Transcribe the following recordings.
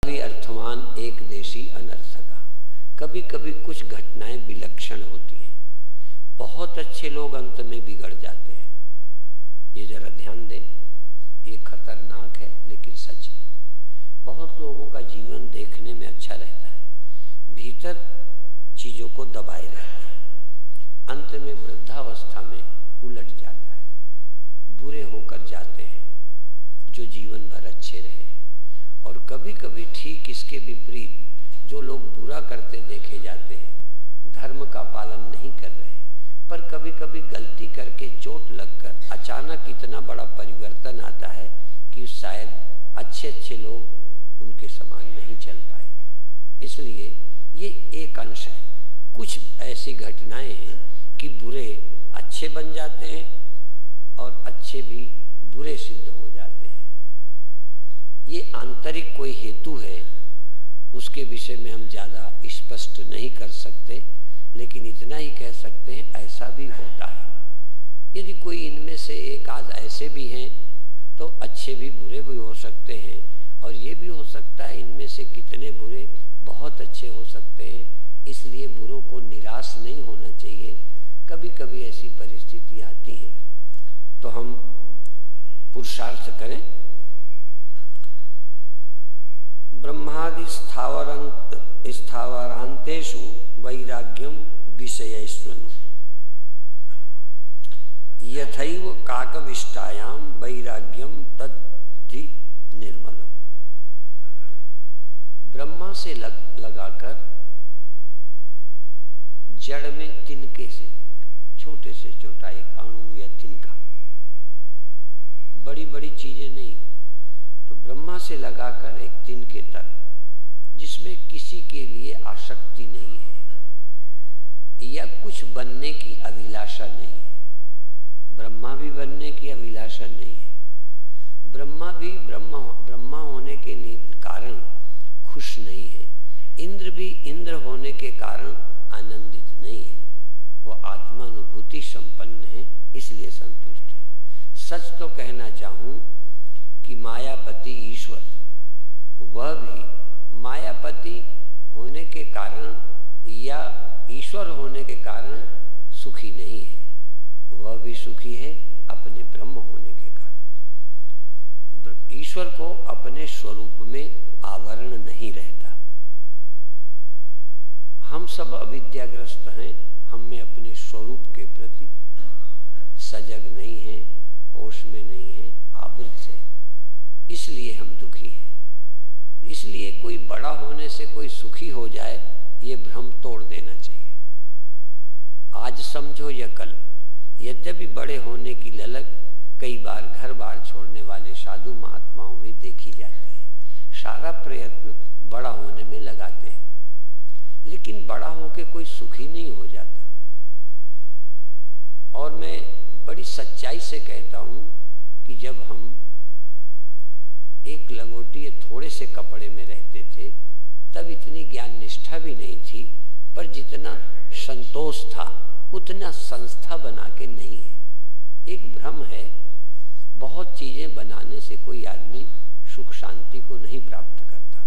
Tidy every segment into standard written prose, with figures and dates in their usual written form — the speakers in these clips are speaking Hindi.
भी अर्थवान एक देशी अनर्थका। कभी कभी कुछ घटनाएं विलक्षण होती हैं। बहुत अच्छे लोग अंत में बिगड़ जाते हैं। ये जरा ध्यान दें, ये खतरनाक है लेकिन सच है। बहुत लोगों का जीवन देखने में अच्छा रहता है, भीतर चीजों को दबाए रहते हैं, अंत में वृद्धावस्था में उलट जाता है, बुरे होकर जाते हैं जो जीवन भर अच्छे रहे। और कभी कभी ठीक इसके विपरीत जो लोग बुरा करते देखे जाते हैं, धर्म का पालन नहीं कर रहे, पर कभी कभी गलती करके चोट लगकर अचानक इतना बड़ा परिवर्तन आता है कि शायद अच्छे अच्छे लोग उनके समान नहीं चल पाए। इसलिए ये एक अंश है। कुछ ऐसी घटनाएं हैं कि बुरे अच्छे बन जाते हैं और अच्छे भी बुरे सिद्ध हो जाते हैं। ये आंतरिक कोई हेतु है, उसके विषय में हम ज़्यादा स्पष्ट नहीं कर सकते, लेकिन इतना ही कह सकते हैं ऐसा भी होता है। यदि कोई इनमें से एक आध ऐसे भी हैं तो अच्छे भी बुरे भी हो सकते हैं, और ये भी हो सकता है इनमें से कितने बुरे बहुत अच्छे हो सकते हैं। इसलिए बुरों को निराश नहीं होना चाहिए। कभी कभी ऐसी परिस्थिति आती है तो हम पुरुषार्थ करें। ब्रह्मादि स्थावरांतेषु वैराग्यम विषयैष्वनु यथैव काकविष्टायाम वैराग्यम तद्धि निर्मलम। ब्रह्मा से लगाकर जड़ में तिनके से, छोटे से छोटा एक अणु या तिनका, बड़ी बड़ी चीजें नहीं, तो ब्रह्मा से लगाकर एक तिनके तक जिसमें किसी के लिए आसक्ति नहीं है या कुछ बनने की अभिलाषा नहीं है। ब्रह्मा भी बनने की अभिलाषा नहीं है। ब्रह्मा भी ब्रह्मा होने के कारण खुश नहीं है। इंद्र भी इंद्र होने के कारण आनंदित नहीं है। वो आत्मानुभूति संपन्न है, इसलिए संतुष्ट है। सच तो कहना चाहूं कि मायापति ईश्वर, वह भी मायापति होने के कारण या ईश्वर होने के कारण सुखी नहीं है। वह भी सुखी है अपने ब्रह्म होने के कारण। ईश्वर को अपने स्वरूप में आवरण नहीं रहता। हम सब अविद्याग्रस्त हैं, हम में अपने स्वरूप के प्रति सजग नहीं है, होश में नहीं है, आवृत है, इसलिए हम दुखी हैं। इसलिए कोई बड़ा होने से कोई सुखी हो जाए, ये भ्रम तोड़ देना चाहिए। आज समझो या कल, यद्यपि बड़े होने की ललक कई बार घर बार छोड़ने वाले साधु महात्माओं में देखी जाती है। सारा प्रयत्न बड़ा होने में लगाते हैं, लेकिन बड़ा होकर कोई सुखी नहीं हो जाता। और मैं बड़ी सच्चाई से कहता हूं कि जब हम एक लंगोटी या थोड़े से कपड़े में रहते थे, तब इतनी ज्ञान निष्ठा भी नहीं थी, पर जितना संतोष था उतना संस्था बना के नहीं है। एक भ्रम है, बहुत चीजें बनाने से कोई आदमी सुख शांति को नहीं प्राप्त करता,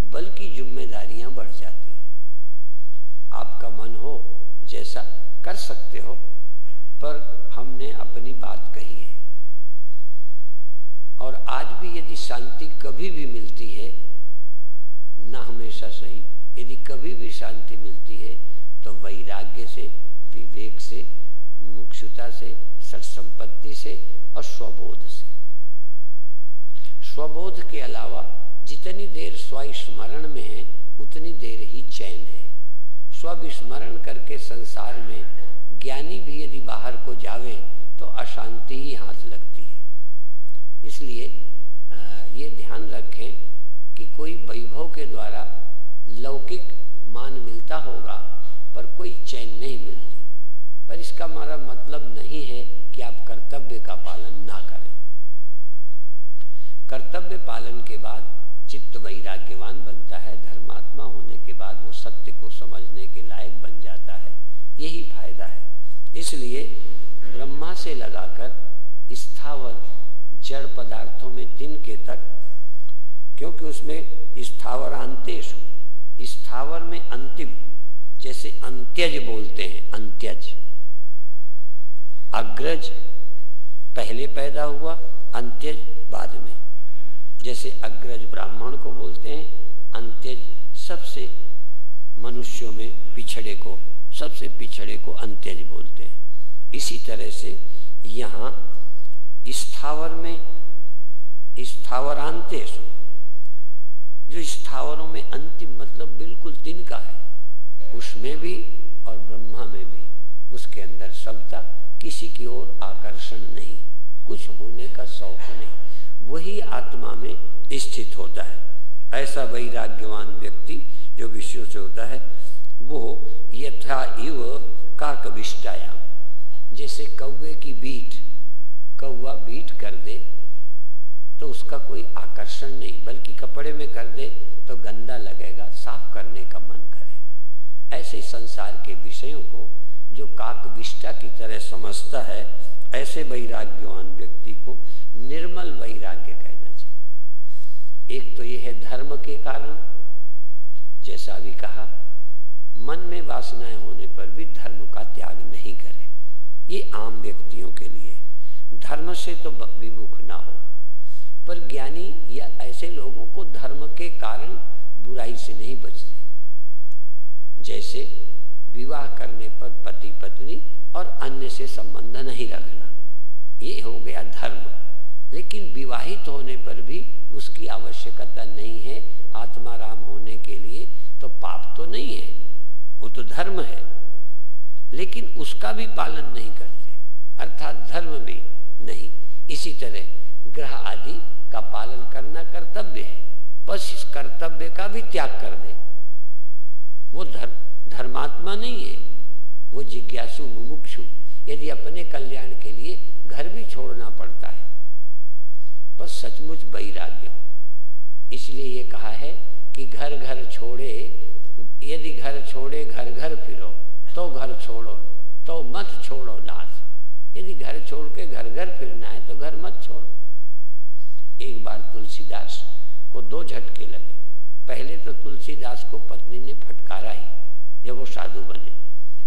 बल्कि जिम्मेदारियां बढ़ जाती हैं। आपका मन हो जैसा कर सकते हो, पर हमने अपनी बात कही है। और आज भी यदि शांति कभी भी मिलती है, ना हमेशा सही, यदि कभी भी शांति मिलती है तो वैराग्य से, विवेक से, मुमुक्षुता से, सत्संपत्ति से और स्वबोध से। स्वबोध के अलावा जितनी देर स्वस्मरण में है उतनी देर ही चैन है। स्वविस्मरण करके संसार में ज्ञानी भी यदि बाहर को जावे तो अशांति ही हाथ लगती है। इसलिए ये ध्यान रखें कि कोई वैभव के द्वारा लौकिक मान मिलता होगा पर कोई चैन नहीं मिलती। पर इसका हमारा मतलब नहीं है कि आप कर्तव्य का पालन ना करें। कर्तव्य पालन के बाद चित्त वैराग्यवान बनता है। धर्मात्मा होने के बाद वो सत्य को समझने के लायक बन जाता है। यही फायदा है। इसलिए ब्रह्मा से लगाकर स्थावर जड़ पदार्थों में तिनके तक क्योंकि उसमें स्थावरांतेषु, स्थावर में अंतिम, जैसे अंत्यज बोलते हैं, अंत्यज। अग्रज पहले पैदा हुआ, अंत्यज बाद में। जैसे अग्रज ब्राह्मण को बोलते हैं, अंत्यज सबसे मनुष्यों में पिछड़े को, सबसे पिछड़े को अंत्यज बोलते हैं। इसी तरह से यहाँ स्थावर में स्थावरांतेषु, जो स्थावरों में अंतिम मतलब बिल्कुल तिनका है, उसमें भी और ब्रह्मा में भी, उसके अंदर समता, किसी की ओर आकर्षण नहीं, कुछ होने का शौक नहीं, वही आत्मा में स्थित होता है। ऐसा वैराग्यवान व्यक्ति जो विषयों से होता है, वो यथा इव काकविष्टायाम, जैसे कौवे की बीट, कौवा बीट कर दे तो उसका कोई आकर्षण नहीं, बल्कि कपड़े में कर दे तो गंदा लगेगा, साफ करने का मन करेगा। ऐसे ही संसार के विषयों को जो काकविष्टा की तरह समझता है, ऐसे वैराग्यवान व्यक्ति को निर्मल वैराग्य कहना चाहिए। एक तो यह है धर्म के कारण, जैसा भी कहा, मन में वासनाएं होने पर भी धर्म का त्याग नहीं करें, ये आम व्यक्तियों के लिए। धर्म से तो विमुख ना हो, पर ज्ञानी या ऐसे लोगों को धर्म के कारण बुराई से नहीं बचते। जैसे विवाह करने पर पति पत्नी और अन्य से संबंध नहीं रखना, ये हो गया धर्म। लेकिन विवाहित होने पर भी उसकी आवश्यकता नहीं है आत्माराम होने के लिए, तो पाप तो नहीं है, वो तो धर्म है, लेकिन उसका भी पालन नहीं करते, अर्थात धर्म भी नहीं। इसी तरह ग्रह आदि का पालन करना कर्तव्य है, बस इस कर्तव्य का भी त्याग कर दे, वो धर्मात्मा नहीं है, वो जिज्ञासु मुमुक्षु। यदि अपने कल्याण के लिए घर भी छोड़ना पड़ता है, पर सचमुच वैराग्य हो। इसलिए ये कहा है कि घर घर छोड़े, यदि घर छोड़े घर घर फिरो, तो घर छोड़ो, तो मत छोड़ो नाथ। यदि घर छोड़ के घर घर फिरना है तो घर मत छोड़ो। एक बार तुलसीदास को दो झटके लगे। पहले तो तुलसीदास को पत्नी ने फटकारा ही जब वो साधु बने,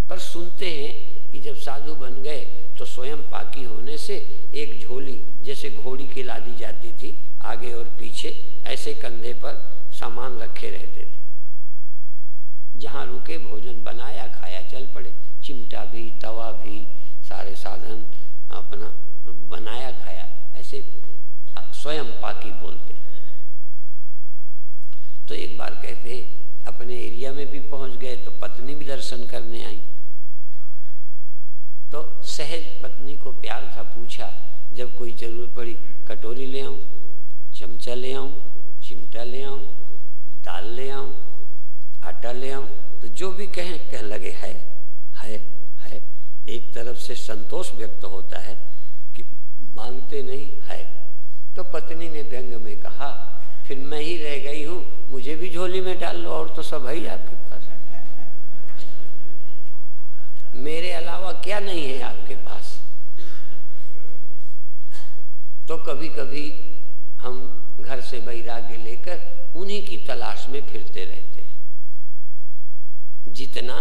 पर सुनते हैं कि जब साधु बन गए तो स्वयं पाकी होने से एक झोली, जैसे घोड़ी की लादी जाती थी आगे और पीछे, ऐसे कंधे पर सामान रखे रहते थे। जहाँ रुके भोजन बनाया खाया, चल पड़े। चिमटा भी, तवा भी, सारे साधन अपना बनाया खाया, ऐसे स्वयं पाकी बोलते। तो एक बार कहते अपने एरिया में भी पहुंच गए तो पत्नी भी दर्शन करने आई। तो सहज पत्नी को प्यार था, पूछा जब कोई जरूरत पड़ी, कटोरी ले आऊं, चमचा ले आऊं, चिमटा ले आऊं, दाल ले आऊं, आटा ले आऊं, तो जो भी कहने लगे है। एक तरफ से संतोष व्यक्त होता है कि मांगते नहीं है। तो पत्नी ने व्यंग में कहा, फिर मैं ही रह गई हूं, मुझे भी झोली में डाल लो, और तो सब है ही आपके पास, मेरे अलावा क्या नहीं है आपके पास। तो कभी कभी हम घर से वैराग्य लेकर उन्हीं की तलाश में फिरते रहते हैं। जितना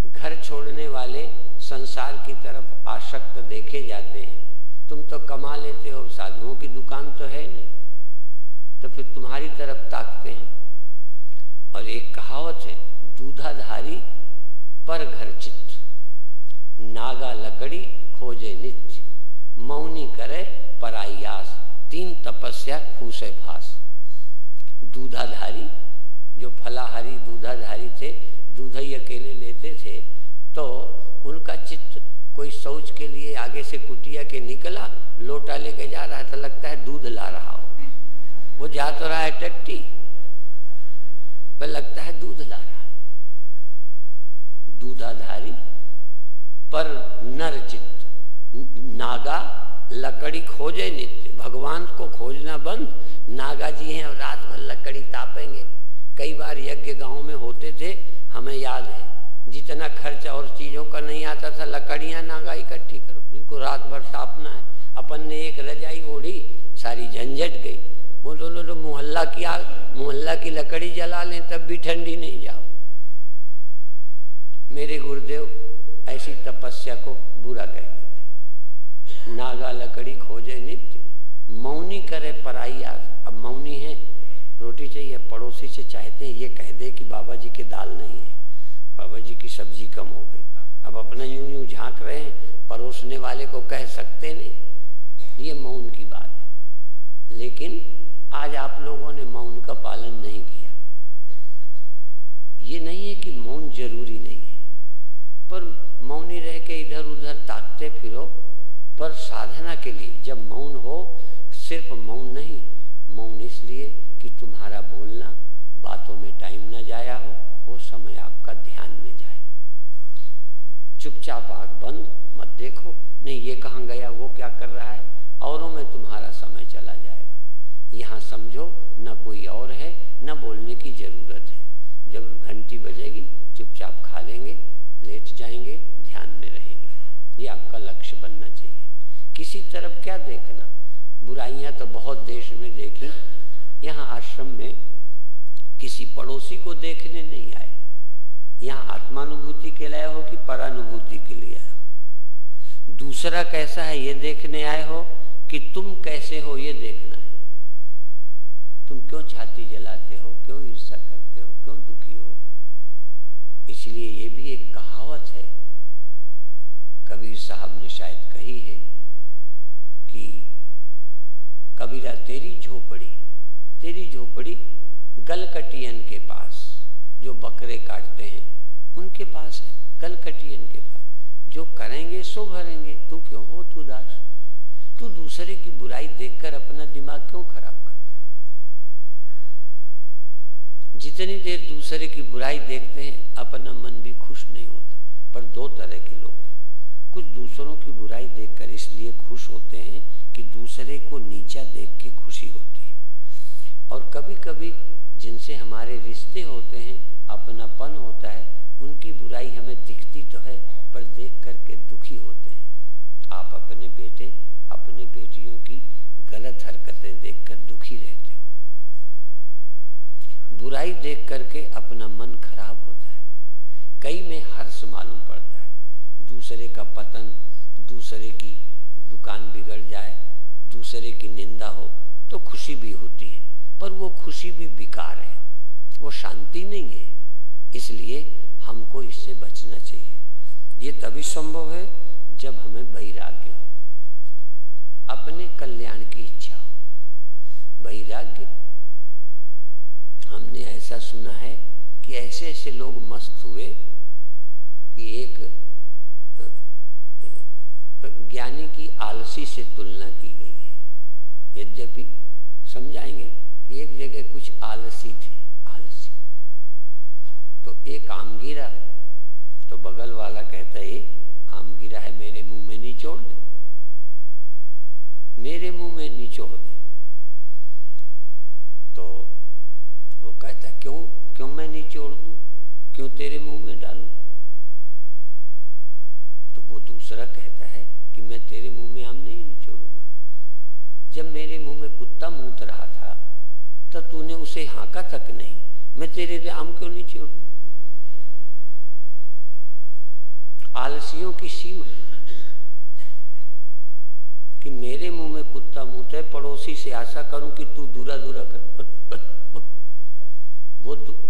घर छोड़ने वाले संसार की तरफ आसक्त देखे जाते हैं, तुम तो कमा लेते हो, साधुओं की दुकान तो है नहीं, तो फिर तुम्हारी तरफ ताकते हैं। और एक कहावत है, दूधाधारी पर घर चित्त, नागा लकड़ी खोजे नित्य, मौनी करे परायास, तीन तपस्या फूसे फास। दूधाधारी, जो फलाहारी दूधाधारी थे, दूध ही अकेले लेते थे, तो उनका चित्त कोई शौच के लिए आगे से कुटिया के निकला, लोटा लेके जा रहा था, लगता है दूध ला रहा हो, वो जा तो रहा है टट्टी पर लगता है दूध ला रहा है। दूधाधारी पर नर चित्त, नागा लकड़ी खोजे नित्य, भगवान को खोजना बंद, नागा जी हैं और रात भर लकड़ी तापेंगे। कई बार यज्ञ गांव में होते थे, हमें याद है, जितना खर्चा और चीजों का नहीं आता था, लकड़ियां नागा इकट्ठी करो, इनको रात भर तापना है। अपन ने एक रजाई ओढ़ी, सारी झंझट गई। वो दोनों तो मोहल्ला की लकड़ी जला लें तब भी ठंडी नहीं जाओ। मेरे गुरुदेव ऐसी तपस्या को बुरा कहते थे। नागा लकड़ी खोजे नित्य, मौनी करे पराई आस। अब मौनी है, रोटी चाहिए, पड़ोसी से चाहते हैं ये कह दे कि बाबा जी के दाल नहीं है, बाबा जी की सब्जी कम हो गई। अब अपना यूं यूं झांक रहे हैं, परोसने वाले को कह सकते नहीं। ये मौन की बात है। लेकिन आज आप लोगों ने मौन का पालन नहीं किया। ये नहीं है कि मौन जरूरी नहीं है, पर मौनी रह के इधर उधर ताकते फिरो। पर साधना के लिए जब मौन हो, सिर्फ मौन नहीं, मौन इसलिए कि तुम्हारा बोलना बातों में टाइम न जाया हो, वो समय आपका ध्यान में जाए। चुपचाप आंख बंद मत देखो, नहीं ये कहाँ गया, वो क्या कर रहा है, औरों में तुम्हारा समय चला जाएगा। यहाँ समझो न कोई और है, न बोलने की जरूरत है। जब घंटी बजेगी चुपचाप खा लेंगे, लेट जाएंगे, ध्यान में रहेंगे। ये आपका लक्ष्य बनना चाहिए। किसी तरफ क्या देखना, बुराइयां तो बहुत देश में देखी, यहाँ आश्रम में किसी पड़ोसी को देखने नहीं आए। यहाँ आत्मानुभूति के लिए आए हो कि परानुभूति के लिए आए हो? दूसरा कैसा है ये देखने आए हो कि तुम कैसे हो ये देखना है। तुम क्यों छाती जलाते हो, क्यों ईर्ष्या करते हो, क्यों दुखी हो? इसलिए ये भी एक कहावत है, कबीर साहब ने शायद कही है कि कबीरा तेरी झोपड़ी गलकटियन के पास, जो बकरे काटते हैं उनके पास है, गलकटियन के पास। जो करेंगे सो भरेंगे, तू क्यों हो तू दास? तू दूसरे की बुराई देखकर अपना दिमाग क्यों खराब करता? जितनी देर दूसरे की बुराई देखते हैं अपना मन भी खुश नहीं होता। पर दो तरह के लोग हैं, कुछ दूसरों की बुराई देखकर इसलिए खुश होते हैं कि दूसरे को नीचा देख के खुशी होती है। और कभी कभी जिनसे हमारे रिश्ते होते हैं, अपनापन होता है, उनकी बुराई हमें दिखती तो है पर देख करके दुखी होते हैं। आप अपने बेटे अपने बेटियों की गलत हरकतें देखकर दुखी रहते हो, बुराई देख करके अपना मन खराब होता है। कई में हर्ष मालूम पड़ता है, दूसरे का पतन, दूसरे की दुकान बिगड़ जाए, दूसरे की निंदा हो तो खुशी भी होती है, पर वो खुशी भी बेकार है, वो शांति नहीं है। इसलिए हमको इससे बचना चाहिए। ये तभी संभव है जब हमें वैराग्य हो, अपने कल्याण की इच्छा हो। वैराग्य, हमने ऐसा सुना है कि ऐसे ऐसे लोग मस्त हुए कि एक ज्ञानी की आलसी से तुलना की गई है। यद्यपि समझाएंगे कि एक जगह कुछ आलसी थे, आलसी, तो एक आम गिरा तो बगल वाला कहता है आम गिरा है, मेरे मुंह में निचोड़ दे, मेरे मुंह में निचोड़ दे। तो वो कहता क्यों क्यों मैं निचोड़ दूं, क्यों तेरे मुंह में डालूं? तो वो दूसरा कहता है कि मैं तेरे मुंह में आम नहीं निचोड़ूंगा। जब मेरे मुंह में कुत्ता मूत रहा था तो तूने उसे हाँका तक नहीं, मैं तेरे लिए आम क्यों निचोड़ूं? आलसियों की सीमा कि मेरे मुंह में कुत्ता मूते, पड़ोसी से आशा करूं कि तू दूरा दूरा कर,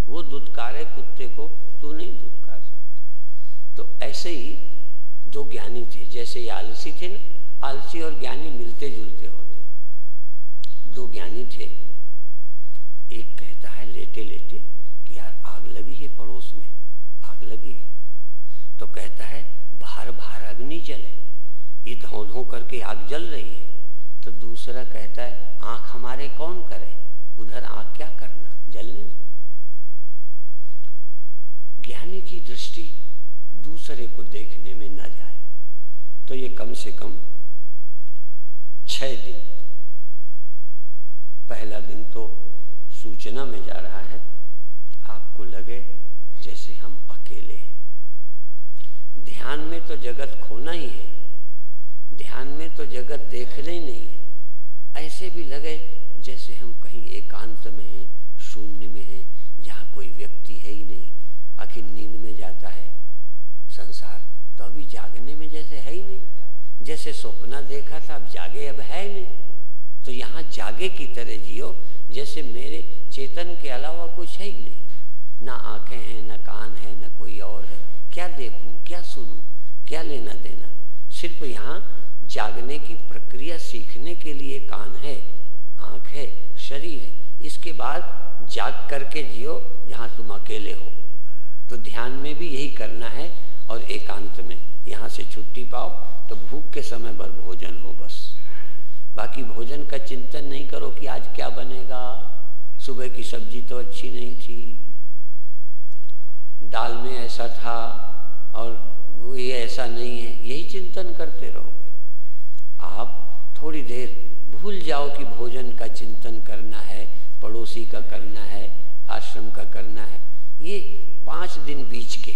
वो दुत्कारे कुत्ते को, तू नहीं दुत्कार सकता। तो ऐसे ही दो ज्ञानी थे, जैसे ये आलसी थे ना, आलसी और ज्ञानी मिलते जुलते होते। दो ज्ञानी थे, एक कहता है लेटे लेटे कि यार आग लगी है पड़ोस में, आग लगी है। तो कहता है बाहर बाहर अग्नि जले, ये धो धो करके आग जल रही है। तो दूसरा कहता है आंख हमारे कौन करे, उधर आंख क्या करना, जलने दो। ज्ञानी की दृष्टि दूसरे को देखने में न जाए। तो ये कम से कम 6 दिन, पहला दिन तो सूचना में जा रहा है, आपको लगे जैसे हम अकेले हैं। ध्यान में तो जगत खोना ही है, ध्यान में तो जगत देखना ही नहीं है। ऐसे भी लगे जैसे हम कहीं एकांत में हैं, शून्य में हैं, जहाँ कोई व्यक्ति है ही नहीं। आखिर नींद में जाता है संसार तो अभी जागने में जैसे है ही नहीं, जैसे सपना देखा था अब जागे अब है नहीं। तो यहाँ जागे की तरह जियो जैसे मेरे चेतन के अलावा कुछ है ही नहीं, ना आंखें हैं, ना कान है, ना कोई और है। क्या देखूं, क्या सुनूं, क्या लेना देना। सिर्फ यहाँ जागने की प्रक्रिया सीखने के लिए कान है, आंख है, शरीर है। इसके बाद जाग करके जियो जहाँ तुम अकेले हो। तो ध्यान में भी यही करना है और एकांत में। यहाँ से छुट्टी पाओ तो भूख के समय भर भोजन हो बस। बाकी भोजन का चिंतन नहीं करो कि आज क्या बनेगा, सुबह की सब्जी तो अच्छी नहीं थी, दाल में ऐसा था और ये ऐसा नहीं है, यही चिंतन करते रहोगे। आप थोड़ी देर भूल जाओ कि भोजन का चिंतन करना है, पड़ोसी का करना है, आश्रम का करना है। ये 5 दिन बीच के,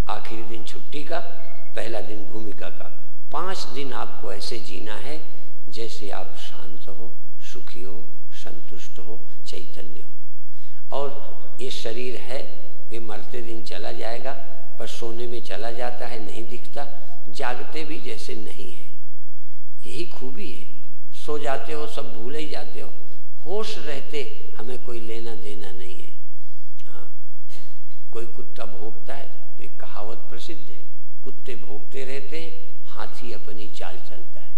आखिरी दिन छुट्टी का, पहला दिन भूमिका का, 5 दिन आपको ऐसे जीना है जैसे आप शांत हो, सुखी हो, संतुष्ट हो, चैतन्य हो। और ये शरीर है, ये मरते दिन चला जाएगा, पर सोने में चला जाता है, नहीं दिखता। जागते भी जैसे नहीं है, यही खूबी है। सो जाते हो सब भूल ही जाते हो, होश रहते हमें कोई लेना देना नहीं है। हाँ, कोई कुत्ता भौंकता है तो एक कहावत प्रसिद्ध है, कुत्ते भौंकते रहते हैं, हाथी अपनी चाल चलता है।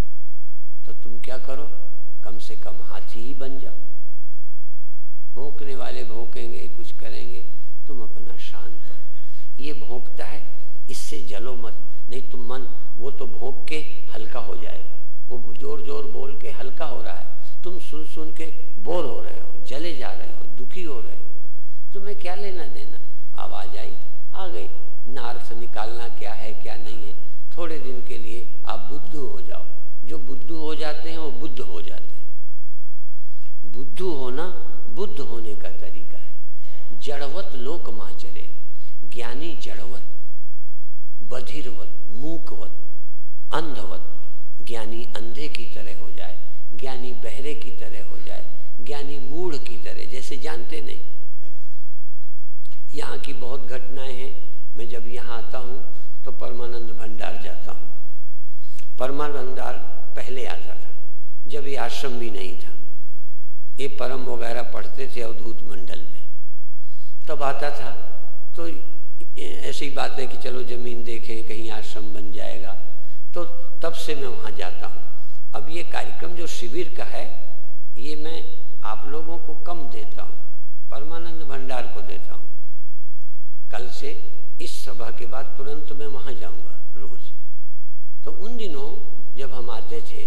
तो तुम क्या करो, कम से कम हाथी ही बन जाओ। भौंकने वाले भौंकेंगे, कुछ करेंगे, तुम अपना शांत हो। ये भौंकता है, इससे जलो मत, नहीं तुम मन वो तो भौंक के हल्का हो जाएगा, वो जोर जोर बोल के हल्का हो रहा है, तुम सुन सुन के बोर हो रहे हो, जले जा रहे हो, दुखी हो रहे हो। तुम्हें क्या लेना देना, आवाज आई आ गई, ना अर्थ निकालना क्या है क्या नहीं है। थोड़े दिन के लिए आप बुद्धू हो जाओ। जो बुद्धू हो जाते हैं वो बुद्ध हो जाते हैं। बुद्धू होना बुद्ध होने का तरीका है। जड़वत लोक माचरे, ज्ञानी जड़वत, बधिरवत, मूकवत, अंधवत। ज्ञानी अंधे की तरह हो जाए, ज्ञानी बहरे की तरह हो जाए, ज्ञानी मूढ़ की तरह, जैसे जानते नहीं। यहाँ की बहुत घटनाएं हैं। मैं जब यहाँ आता हूँ तो परमानंद भंडार जाता हूँ। परमानंद भंडार पहले आता था जब ये आश्रम भी नहीं था, ये परम वगैरह पढ़ते थे अवधूत मंडल में, तब आता था। तो ऐसी बात है कि चलो जमीन देखें, कहीं आश्रम बन जाएगा, तो तब से मैं वहाँ जाता हूँ। अब ये कार्यक्रम जो शिविर का है, ये मैं आप लोगों को कम देता हूँ, परमानंद भंडार को देता हूँ। कल से इस सभा के बाद तुरंत मैं वहाँ जाऊँगा रोज। तो उन दिनों जब हम आते थे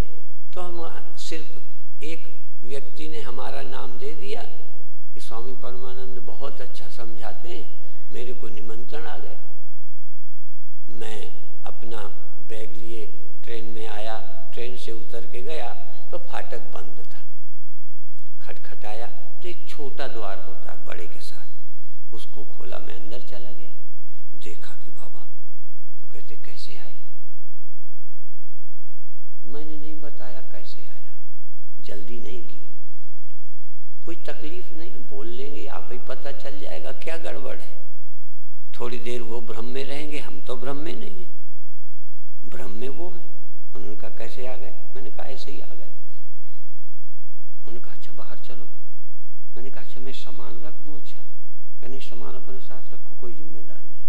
तो हम सिर्फ एक व्यक्ति ने हमारा नाम दे दिया कि स्वामी परमानंद बहुत अच्छा समझाते हैं, मेरे को निमंत्रण आ गया। मैं अपना बैग लिए ट्रेन में आया, ट्रेन से उतर के गया तो फाटक बंद था। खटखटाया तो एक छोटा द्वार होता है बड़े के साथ, उसको खोला, मैं अंदर चला गया। देखा कि बाबा, तो कहते कैसे आए? मैंने नहीं बताया कैसे आया, जल्दी नहीं की, कोई तकलीफ नहीं, बोल लेंगे, आप ही पता चल जाएगा क्या गड़बड़ है। थोड़ी देर वो भ्रम में रहेंगे, हम तो भ्रम में नहीं है, भ्रम में वो है। उन्होंने कहा कैसे आ गए? मैंने कहा ऐसे ही आ गए। उन्होंने कहा अच्छा बाहर चलो। मैंने कहा अच्छा मैं सामान रख दूँ? अच्छा यानी सामान अपने साथ रखो, कोई जिम्मेदार नहीं।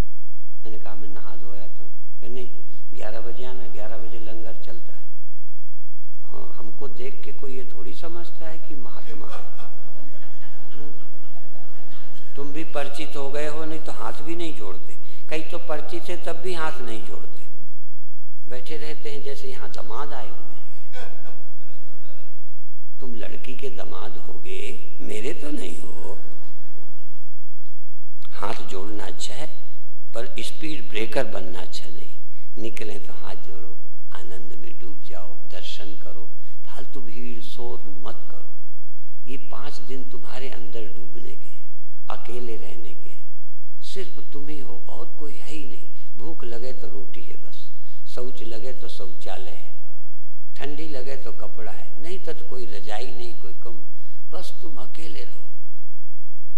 मैंने कहा मैं नहा धो आता हूँ। नहीं 11 बजे आना, 11 बजे लंगर चलता है। हाँ, हमको देख के कोई ये थोड़ी समझता है कि महात्मा है। तुम भी परिचित हो गए हो, नहीं तो हाथ भी नहीं जोड़ते। कई तो परिचित है तब भी हाथ नहीं जोड़ते, बैठे रहते हैं जैसे यहाँ दामाद आए हुए हैं। तुम लड़की के दामाद होगे, मेरे तो नहीं हो। हाथ जोड़ना अच्छा है पर स्पीड ब्रेकर बनना अच्छा नहीं। निकले तो हाथ जोड़ो, आनंद में डूब जाओ, दर्शन करो, फालतू भीड़ शोर मत करो। ये 5 दिन तुम्हारे अंदर डूबने के, अकेले रहने के, सिर्फ तुम ही हो और कोई है ही नहीं। भूख लगे तो रोटी है बस, शौच लगे तो शौचालय है, ठंडी लगे तो कपड़ा है, नहीं तो कोई रजाई नहीं, कोई कम बस तुम अकेले रहो,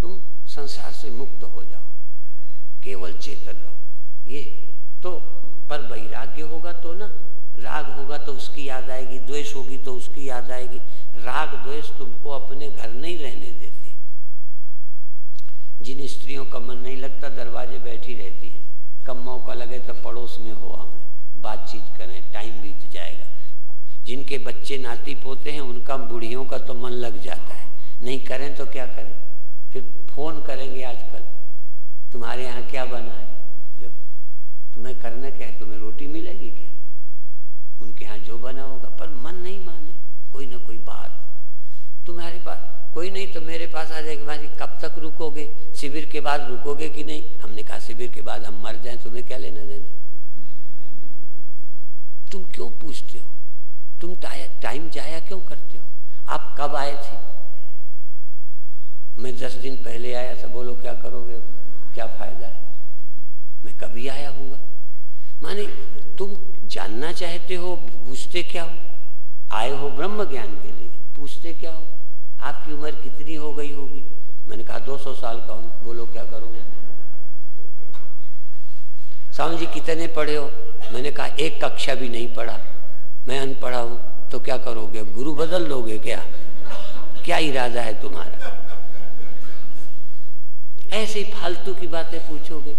तुम संसार से मुक्त हो जाओ, केवल चेतन रहो। ये तो पर वैराग्य होगा तो ना, राग होगा तो उसकी याद आएगी, द्वेष होगी तो उसकी याद आएगी। राग द्वेष तुमको अपने घर नहीं रहने देते। जिन स्त्रियों का मन नहीं लगता दरवाजे बैठी रहती हैं, कब मौका लगे तो पड़ोस में हो आवे, बातचीत करें, टाइम बीत जाएगा। जिनके बच्चे नाती पोते हैं उनका बूढ़ियों का तो मन लग जाता है, नहीं करें तो क्या करें, फिर फोन करेंगे आजकल, तुम्हारे यहाँ क्या बना है, जब तुम्हें करना क्या है, तुम्हें रोटी मिलेगी क्या, उनके यहाँ जो बना होगा। पर मन नहीं माने, कोई ना कोई बात तुम्हारे पास, कोई नहीं तो मेरे पास आ जाएगी, भाई कब तक रुकोगे, शिविर के बाद रुकोगे कि नहीं। हमने कहा शिविर के बाद हम मर जाएं, तुम्हें क्या लेना देना, तुम क्यों पूछते हो, तुम टाइम जाया क्यों करते हो। आप कब आए थे, मैं 10 दिन पहले आया था, बोलो क्या करोगे, क्या फायदा है, मैं कभी आया हूँगा। माने तुम जानना चाहते हो, पूछते क्या हो, आए हो ब्रह्म ज्ञान के लिए, पूछते क्या हो, आपकी उम्र कितनी हो गई होगी। मैंने कहा 200 साल का हूँ, बोलो क्या करोगे। स्वामी जी कितने पढ़े हो, मैंने कहा 1 कक्षा भी नहीं पढ़ा, मैं अनपढ़ा हूं। तो क्या करोगे, गुरु बदल लोगे क्या, क्या इरादा है तुम्हारा। ऐसी फालतू की बातें पूछोगे,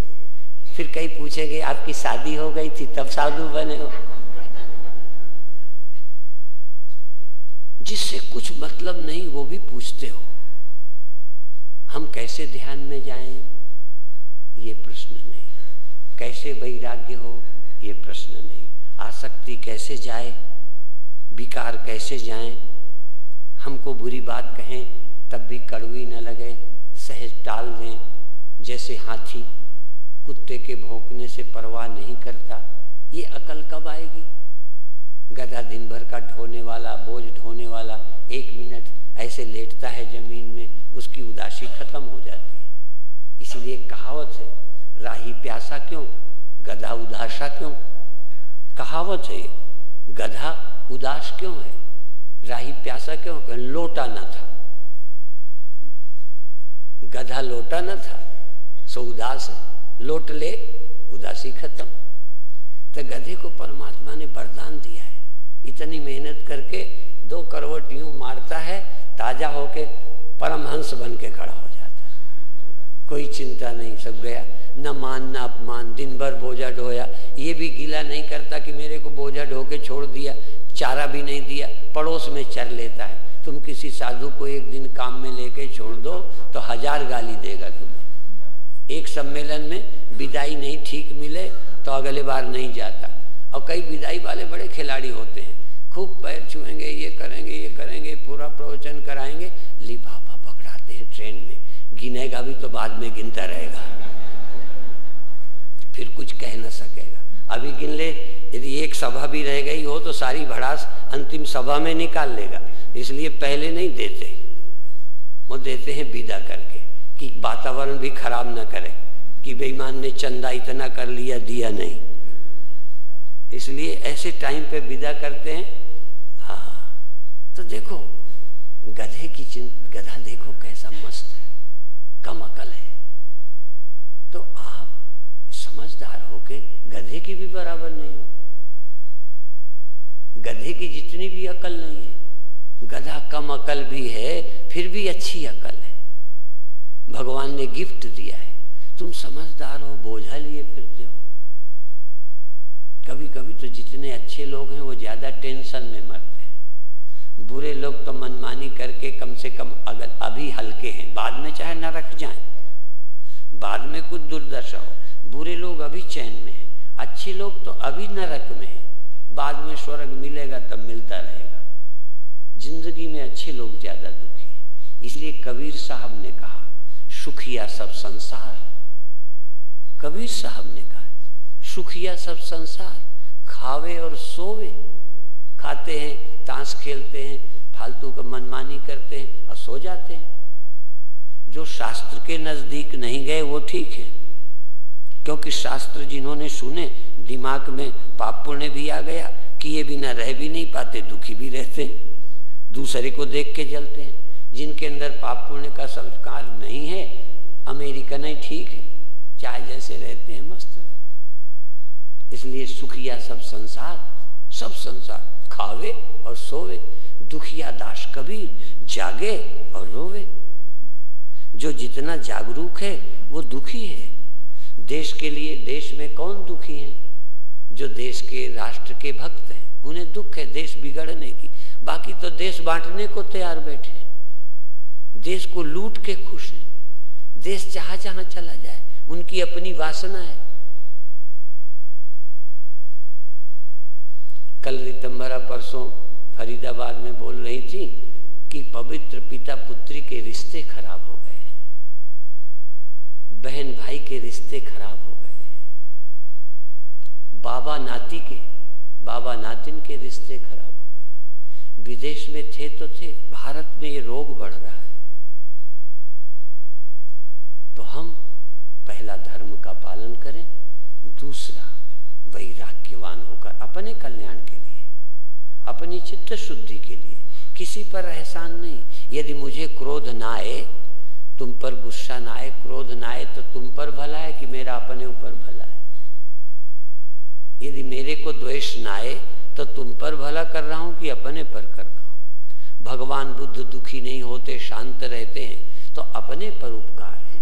फिर कई पूछेंगे आपकी शादी हो गई थी तब साधु बने हो, जिससे कुछ मतलब नहीं वो भी पूछते हो। हम कैसे ध्यान में जाएं, ये प्रश्न नहीं, कैसे वैराग्य हो, ये प्रश्न नहीं, आसक्ति कैसे जाए, विकार कैसे जाएं, हमको बुरी बात कहें तब भी कड़वी न लगे, सहज टाल दें। जैसे हाथी कुत्ते के भौंकने से परवाह नहीं करता, ये अकल कब आएगी। गधा दिन भर का ढोने वाला, बोझ ढोने वाला, 1 मिनट ऐसे लेटता है जमीन में, उसकी उदासी खत्म हो जाती है। इसलिए कहावत है, राही प्यासा क्यों, गधा उदासा क्यों। कहावत है, गधा उदास क्यों है, राही प्यासा क्यों, लोटा न था, गधा लोटा न था सो उदास है, लोट ले उदासी खत्म। तो गधे को परमात्मा ने वरदान दिया है, इतनी मेहनत करके 2 करवट यूं मारता है, ताजा होके परमहंस बन के खड़ा हो जाता है, कोई चिंता नहीं, सब गया, न मान न अपमान, दिन भर बोझा ढोया, ये भी गिला नहीं करता कि मेरे को बोझा ढो के छोड़ दिया, चारा भी नहीं दिया, पड़ोस में चर लेता है। तुम किसी साधु को एक दिन काम में लेके छोड़ दो तो 1000 गाली देगा तुम्हें। एक सम्मेलन में विदाई नहीं ठीक मिले तो अगले बार नहीं जाता। और कई विदाई वाले बड़े खिलाड़ी होते हैं, खूब पैर छुएंगे, ये करेंगे, पूरा प्रवचन कराएंगे, लिफाफा पकड़ाते हैं ट्रेन में, गिनेगा भी तो बाद में गिनता रहेगा, फिर कुछ कह न सकेगा। अभी गिन ले, यदि एक सभा भी रह गई हो तो सारी भड़ास अंतिम सभा में निकाल लेगा, इसलिए पहले नहीं देते, वो देते हैं विदा करके कि वातावरण भी खराब न करे कि बेईमान ने चंदा इतना कर लिया, दिया नहीं, इसलिए ऐसे टाइम पे विदा करते हैं। हाँ, तो देखो गधे की गधा देखो कैसा मस्त है, कम अकल है, तो आप समझदार होके गधे की भी बराबर नहीं हो, गधे की जितनी भी अकल नहीं है, गधा कम अकल भी है फिर भी अच्छी अकल है, भगवान ने गिफ्ट दिया है। तुम समझदार हो, बोझा लिए फिरते हो। कभी कभी तो जितने अच्छे लोग हैं वो ज्यादा टेंशन में मरते हैं, बुरे लोग तो मनमानी करके कम से कम अगर अभी हल्के हैं, बाद में चाहे न रख जाएं, बाद में कुछ दुर्दशा हो, बुरे लोग अभी चैन में हैं, अच्छे लोग तो अभी नरक में हैं, बाद में स्वर्ग मिलेगा तब मिलता रहेगा। जिंदगी में अच्छे लोग ज्यादा दुखी हैं। इसलिए कबीर साहब ने कहा, सुखिया सब संसार, कबीर साहब ने कहा सुखिया सब संसार, खावे और सोवे, खाते हैं, ताश खेलते हैं, फालतू का मनमानी करते हैं और सो जाते हैं। जो शास्त्र के नजदीक नहीं गए वो ठीक है, क्योंकि शास्त्र जिन्होंने सुने दिमाग में पाप पुण्य भी आ गया, किए बिना रह भी नहीं पाते, दुखी भी रहते हैं, दूसरे को देख के जलते हैं। जिनके अंदर पाप पुण्य का संस्कार नहीं है, अमेरिकन ही ठीक है, चाहे जैसे रहते हैं मस्त रहते। इसलिए सुखिया सब संसार खावे और सोवे, दुखिया दास कबीर जागे और रोवे। जो जितना जागरूक है वो दुखी है। देश के लिए देश में कौन दुखी है? जो देश के राष्ट्र के भक्त हैं, उन्हें दुख है देश बिगड़ने की। बाकी तो देश बांटने को तैयार बैठे हैं, देश को लूट के खुश हैं। देश जहां जहां चला जाए, उनकी अपनी वासना है। कल रितंबरा परसों फरीदाबाद में बोल रही थी कि पवित्र पिता पुत्री के रिश्ते खराब हो गए, बहन भाई के रिश्ते खराब हो गए, बाबा नातिन के रिश्ते खराब हो गए। विदेश में थे तो थे, भारत में ये रोग बढ़ रहा है। तो हम पहला धर्म का पालन करें, दूसरा वैराग्यवान होकर अपने कल्याण के लिए, अपनी चित्त शुद्धि के लिए, किसी पर एहसान नहीं। यदि मुझे क्रोध ना आए, तुम पर गुस्सा ना आए, क्रोध ना आए, तो तुम पर भला है कि मेरा अपने ऊपर भला है। यदि मेरे को द्वेष ना आए तो तुम पर भला कर रहा हूं कि अपने पर कर रहा हूं। भगवान बुद्ध दुखी नहीं होते, शांत रहते हैं, तो अपने पर उपकार है।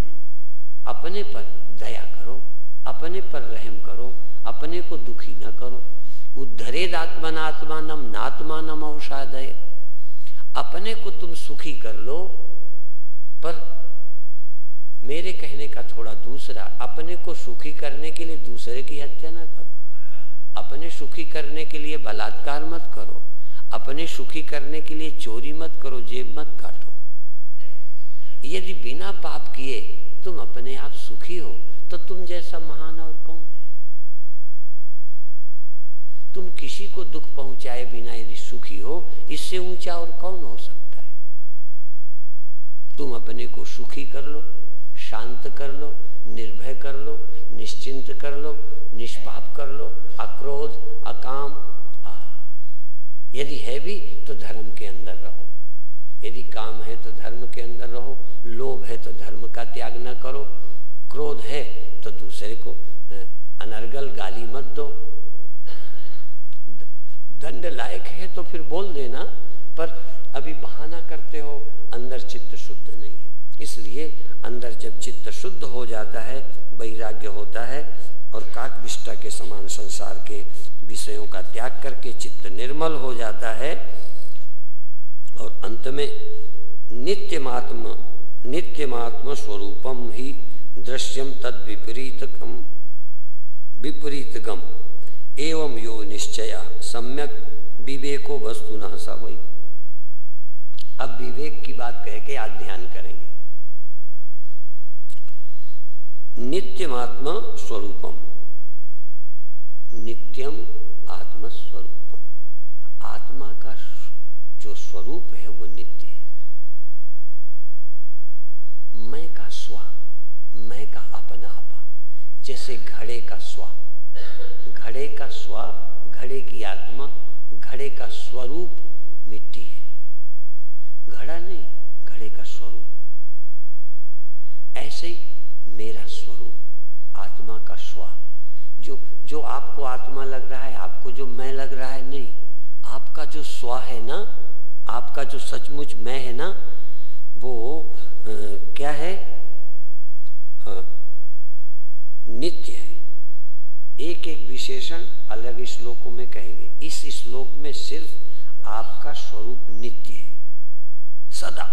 अपने पर दया करो, अपने पर रहम करो, अपने को दुखी न करो। उद्धरेद आत्मनात्मानम नात्मानम औषादय। अपने को तुम सुखी कर लो, पर मेरे कहने का थोड़ा दूसरा, अपने को सुखी करने के लिए दूसरे की हत्या न करो। अपने सुखी करने के लिए बलात्कार मत करो। अपने सुखी करने के लिए चोरी मत करो, जेब मत काटो। यदि बिना पाप किए तुम अपने आप सुखी हो, तो तुम जैसा महान और कौन है? तुम किसी को दुख पहुंचाए बिना यदि सुखी हो, इससे ऊंचा और कौन हो सकता है? तुम अपने को सुखी कर लो, शांत कर लो, निर्भय कर लो, निश्चिंत कर लो, निष्पाप कर लो, अक्रोध, अकाम। यदि है भी तो धर्म के अंदर रहो। यदि काम है तो धर्म के अंदर रहो। लोभ है तो धर्म का त्याग न करो। क्रोध है तो दूसरे को अनर्गल गाली मत दो। दंड लायक है तो फिर बोल देना, पर अभी बहाना करते हो, अंदर चित्त शुद्ध नहीं है। इसलिए अंदर जब चित्त शुद्ध हो जाता है, वैराग्य होता है, और काकविष्टा के समान संसार के विषयों का त्याग करके चित्त निर्मल हो जाता है, और अंत में नित्यमात्म स्वरूपम ही दृश्यम तद विपरीतगम एवं यो निश्चय सम्यक विवेको वस्तुनः स वै। अब विवेक की बात कह के आज ध्यान करेंगे। नित्यमात्म स्वरूपम, नित्यम आत्मस्वरूपम। आत्मा का जो स्वरूप है वो नित्य है। मैं का स्व, मैं का अपना आपा। जैसे घड़े का स्व, घड़े का स्व, घड़े की आत्मा, घड़े का स्वरूप मिट्टी है। घड़ा नहीं, घड़े का स्वरूप। ऐसे ही मेरा स्वरूप, आत्मा का स्व, जो आपको आत्मा लग रहा है, आपको जो मैं लग रहा है, नहीं, आपका जो स्व है ना, आपका जो सचमुच मैं है ना, वो क्या है? नित्य है। एक एक विशेषण अलग श्लोकों में कहेंगे। इस श्लोक में सिर्फ आपका स्वरूप नित्य है, सदा।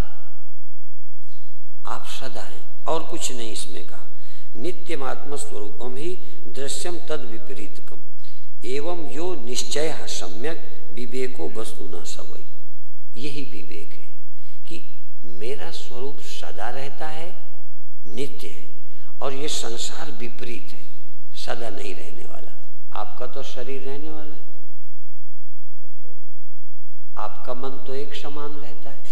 आप सदा हैं, और कुछ नहीं इसमें कहा। नित्यमात्म स्वरूपम ही दृश्यम तद विपरीतकम एवं यो निश्चय सम्यक विवेको वस्तुनः स वै। यही विवेक है कि मेरा स्वरूप सदा रहता है, नित्य है, और ये संसार विपरीत है, सदा नहीं रहने वाला। आपका तो शरीर रहने वाला है, आपका मन तो एक समान रहता है।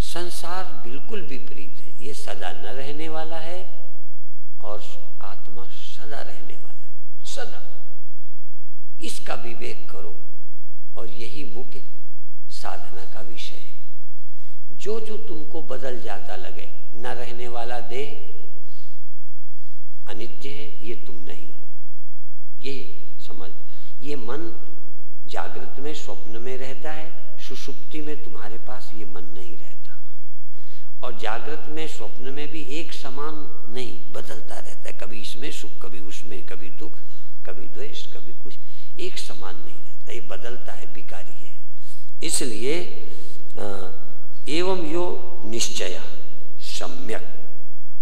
संसार बिल्कुल विपरीत है, ये सदा न रहने वाला है, और आत्मा सदा रहने वाला है, सदा। इसका विवेक करो, और यही मुख्य साधना का विषय है। जो जो तुमको बदल जाता लगे, न रहने वाला देह अनित्य है, ये तुम नहीं हो, ये समझ। ये मन जागृत में स्वप्न में रहता है, सुषुप्ति में तुम्हारे पास ये मन नहीं रहता। और जागृत में स्वप्न में भी एक समान नहीं, बदलता रहता है, कभी इसमें सुख, कभी उसमें, कभी दुख, कभी द्वेष, कभी कुछ, एक समान नहीं रहता, ये बदलता है, विकारी है। इसलिए एवं यो निश्चय सम्यक,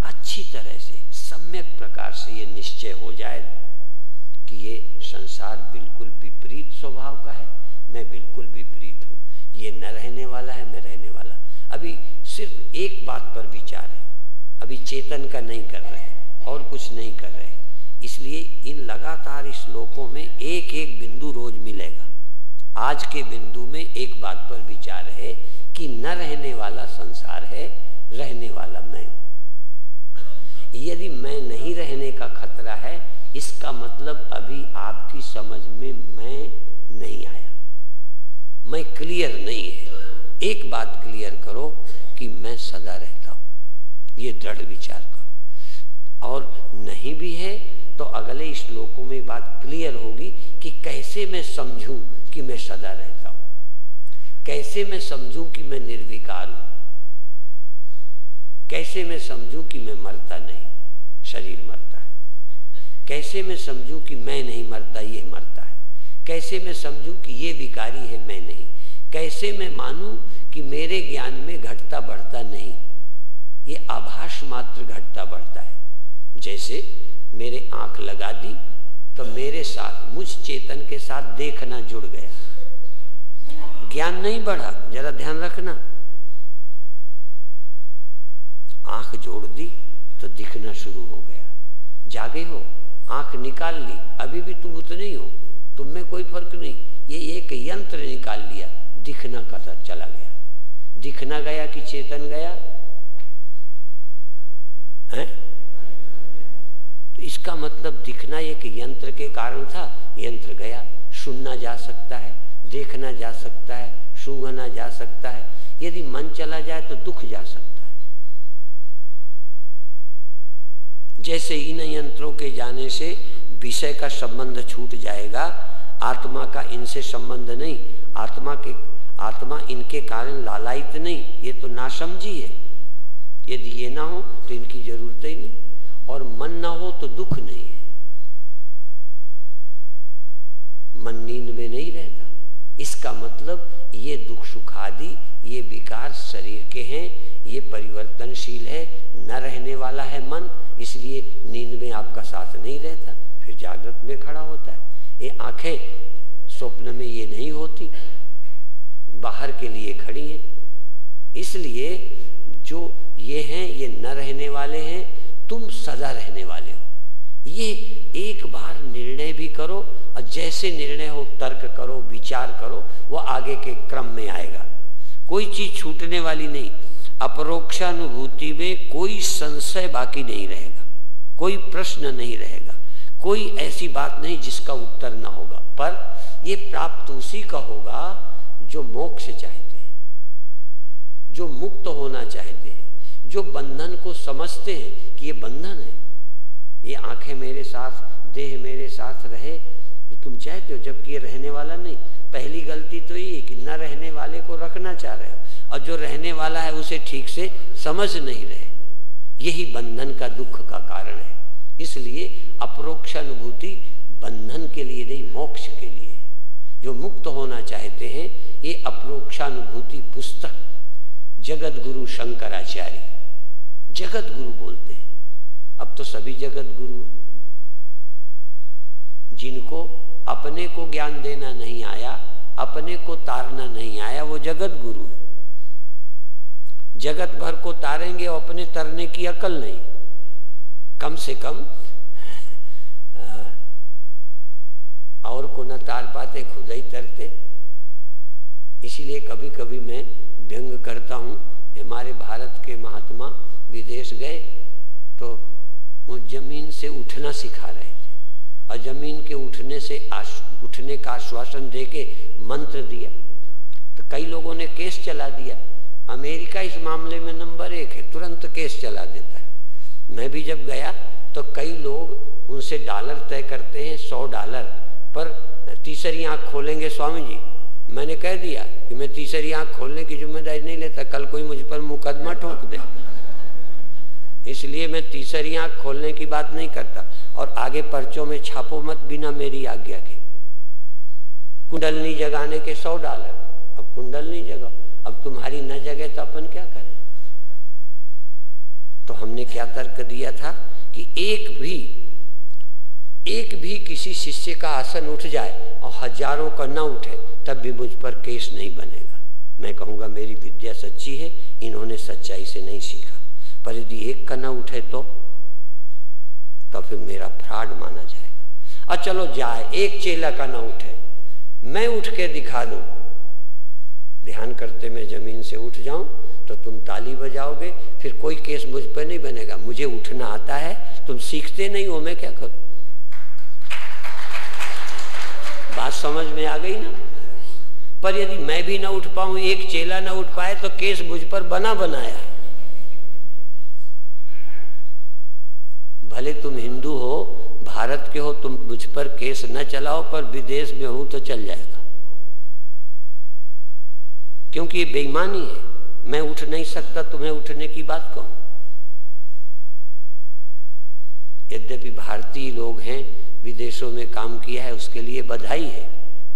अच्छी तरह से सम्यक प्रकार से ये निश्चय हो जाए कि ये संसार बिल्कुल विपरीत स्वभाव का है, मैं बिल्कुल विपरीत हूँ, ये न रहने वाला है, मैं रहने वाला। अभी सिर्फ एक बात पर विचार है, अभी चेतन का नहीं कर रहे और कुछ नहीं कर रहे। इसलिए इन लगातार श्लोकों में एक एक बिंदु रोज मिलेगा। आज के बिंदु में एक बात पर विचार है कि न रहने वाला संसार है, रहने वाला मैं हूं। यदि मैं नहीं रहने का खतरा है, इसका मतलब अभी आपकी समझ में मैं नहीं आया, मैं क्लियर नहीं है। एक बात क्लियर करो कि मैं सदा रहता हूं, ये दृढ़ विचार करो। और नहीं भी है तो अगले श्लोकों में बात क्लियर होगी कि कैसे मैं समझूं कि मैं सदा रहता हूं, कैसे मैं समझूं कि मैं निर्विकार हूं, कैसे मैं समझूं कि मैं मरता नहीं, शरीर मरता है, कैसे मैं समझूं कि मैं नहीं मरता, ये मरता है, कैसे मैं समझूं कि ये विकारी है, मैं नहीं, कैसे मैं मानूं कि मेरे ज्ञान में घटता बढ़ता नहीं, ये आभास मात्र घटता बढ़ता है। जैसे मेरे आंख लगा दी तो मेरे साथ, मुझ चेतन के साथ देखना जुड़ गया, ज्ञान नहीं बढ़ा, जरा ध्यान रखना। आंख जोड़ दी तो दिखना शुरू हो गया, जागे हो, आंख निकाल ली, अभी भी तुम उतने ही हो, तुम में कोई फर्क नहीं, ये एक यंत्र निकाल लिया, दिखना कथा चला गया। दिखना गया कि चेतन गया है? तो इसका मतलब दिखना एक यंत्र के कारण था, यंत्र गया। सुनना जा सकता है, देखना जा सकता है, सूंघना जा सकता है, यदि मन चला जाए तो दुख जा सकता है। जैसे इन यंत्रों के जाने से विषय का संबंध छूट जाएगा, आत्मा का इनसे संबंध नहीं, आत्मा इनके कारण लालायित नहीं, ये तो नासमझी है। यदि ये ना हो तो इनकी जरूरत ही नहीं, और मन ना हो तो दुख नहीं है। मन नींद में नहीं रहता, इसका मतलब ये दुख सुख आदि, ये विकार शरीर के हैं, ये परिवर्तनशील है, न रहने वाला है मन, इसलिए नींद में आपका साथ नहीं रहता, फिर जागृत में खड़ा होता है। ये आंखें स्वप्न में ये नहीं होती, बाहर के लिए खड़ी हैं। इसलिए जो ये हैं ये न रहने वाले हैं, तुम सदा रहने वाले हो। ये एक बार निर्णय भी करो, और जैसे निर्णय हो तर्क करो, विचार करो, वो आगे के क्रम में आएगा। कोई चीज छूटने वाली नहीं। अपरोक्षानुभूति में कोई संशय बाकी नहीं रहेगा, कोई प्रश्न नहीं रहेगा, कोई ऐसी बात नहीं जिसका उत्तर न होगा। पर ये प्राप्त उसी का होगा जो मोक्ष चाहते हैं, जो मुक्त होना चाहते हैं, जो बंधन को समझते हैं कि ये बंधन है, ये आंखें मेरे साथ, देह मेरे साथ रहे, ये तुम चाहते हो, जबकि ये रहने वाला नहीं। पहली गलती तो ये कि न रहने वाले को रखना चाह रहे हो, और जो रहने वाला है उसे ठीक से समझ नहीं रहे। यही बंधन का दुख का कारण है। इसलिए अपरोक्षानुभूति बंधन के लिए नहीं, मोक्ष के लिए। जो मुक्त होना चाहते हैं, ये अपरोक्षानुभूति पुस्तक जगत गुरु शंकराचार्य, जगत गुरु बोलते हैं। अब तो सभी जगत गुरु हैं। जिनको अपने को ज्ञान देना नहीं आया, अपने को तारना नहीं आया, वो जगत गुरु है। जगत भर को तारेंगे और अपने तरने की अकल नहीं, कम से कम और को न तार पाते, खुद ही तरते। इसीलिए कभी कभी मैं व्यंग करता हूँ। हमारे भारत के महात्मा विदेश गए तो वो जमीन से उठना सिखा रहे थे, और जमीन के उठने से उठने का आश्वासन देके मंत्र दिया। तो कई लोगों ने केस चला दिया। अमेरिका इस मामले में नंबर 1 है, तुरंत केस चला देता है। मैं भी जब गया तो कई लोग उनसे डॉलर तय करते हैं, $100 पर तीसरी आंख खोलेंगे स्वामी जी। मैंने कह दिया कि मैं तीसरी आंख खोलने की जिम्मेदारी नहीं लेता, कल कोई मुझ पर मुकदमा ठोक दे, इसलिए मैं तीसरी आंख खोलने की बात नहीं करता। और आगे पर्चों में छापो मत बिना मेरी आज्ञा के। कुंडलनी जगाने के $100, अब कुंडलनी जगाओ, अब तुम्हारी न जगे तो अपन क्या करें। तो हमने क्या तर्क दिया था कि एक भी किसी शिष्य का आसन उठ जाए और हजारों का न उठे तब भी मुझ पर केस नहीं बनेगा। मैं कहूंगा मेरी विद्या सच्ची है, इन्होंने सच्चाई से नहीं सीखा। पर यदि एक का न उठे तो फिर मेरा फ्रॉड माना जाएगा। और चलो जाए, एक चेला का न उठे, मैं उठ के दिखा दूं, ध्यान करते मैं जमीन से उठ जाऊं तो तुम ताली बजाओगे, फिर कोई केस मुझ पर नहीं बनेगा। मुझे उठना आता है, तुम सीखते नहीं हो, मैं क्या करूं। बात समझ में आ गई ना। पर यदि मैं भी ना उठ पाऊं, एक चेला ना उठ पाए तो केस मुझ पर बना बनाया है। भले तुम हिंदू हो, भारत के हो, तुम मुझ पर केस न चलाओ, पर विदेश में हो तो चल जाएगा, क्योंकि ये बेईमानी है। मैं उठ नहीं सकता, तुम्हें उठने की बात कहूं। यद्यपि भारतीय लोग हैं, विदेशों में काम किया है, उसके लिए बधाई है,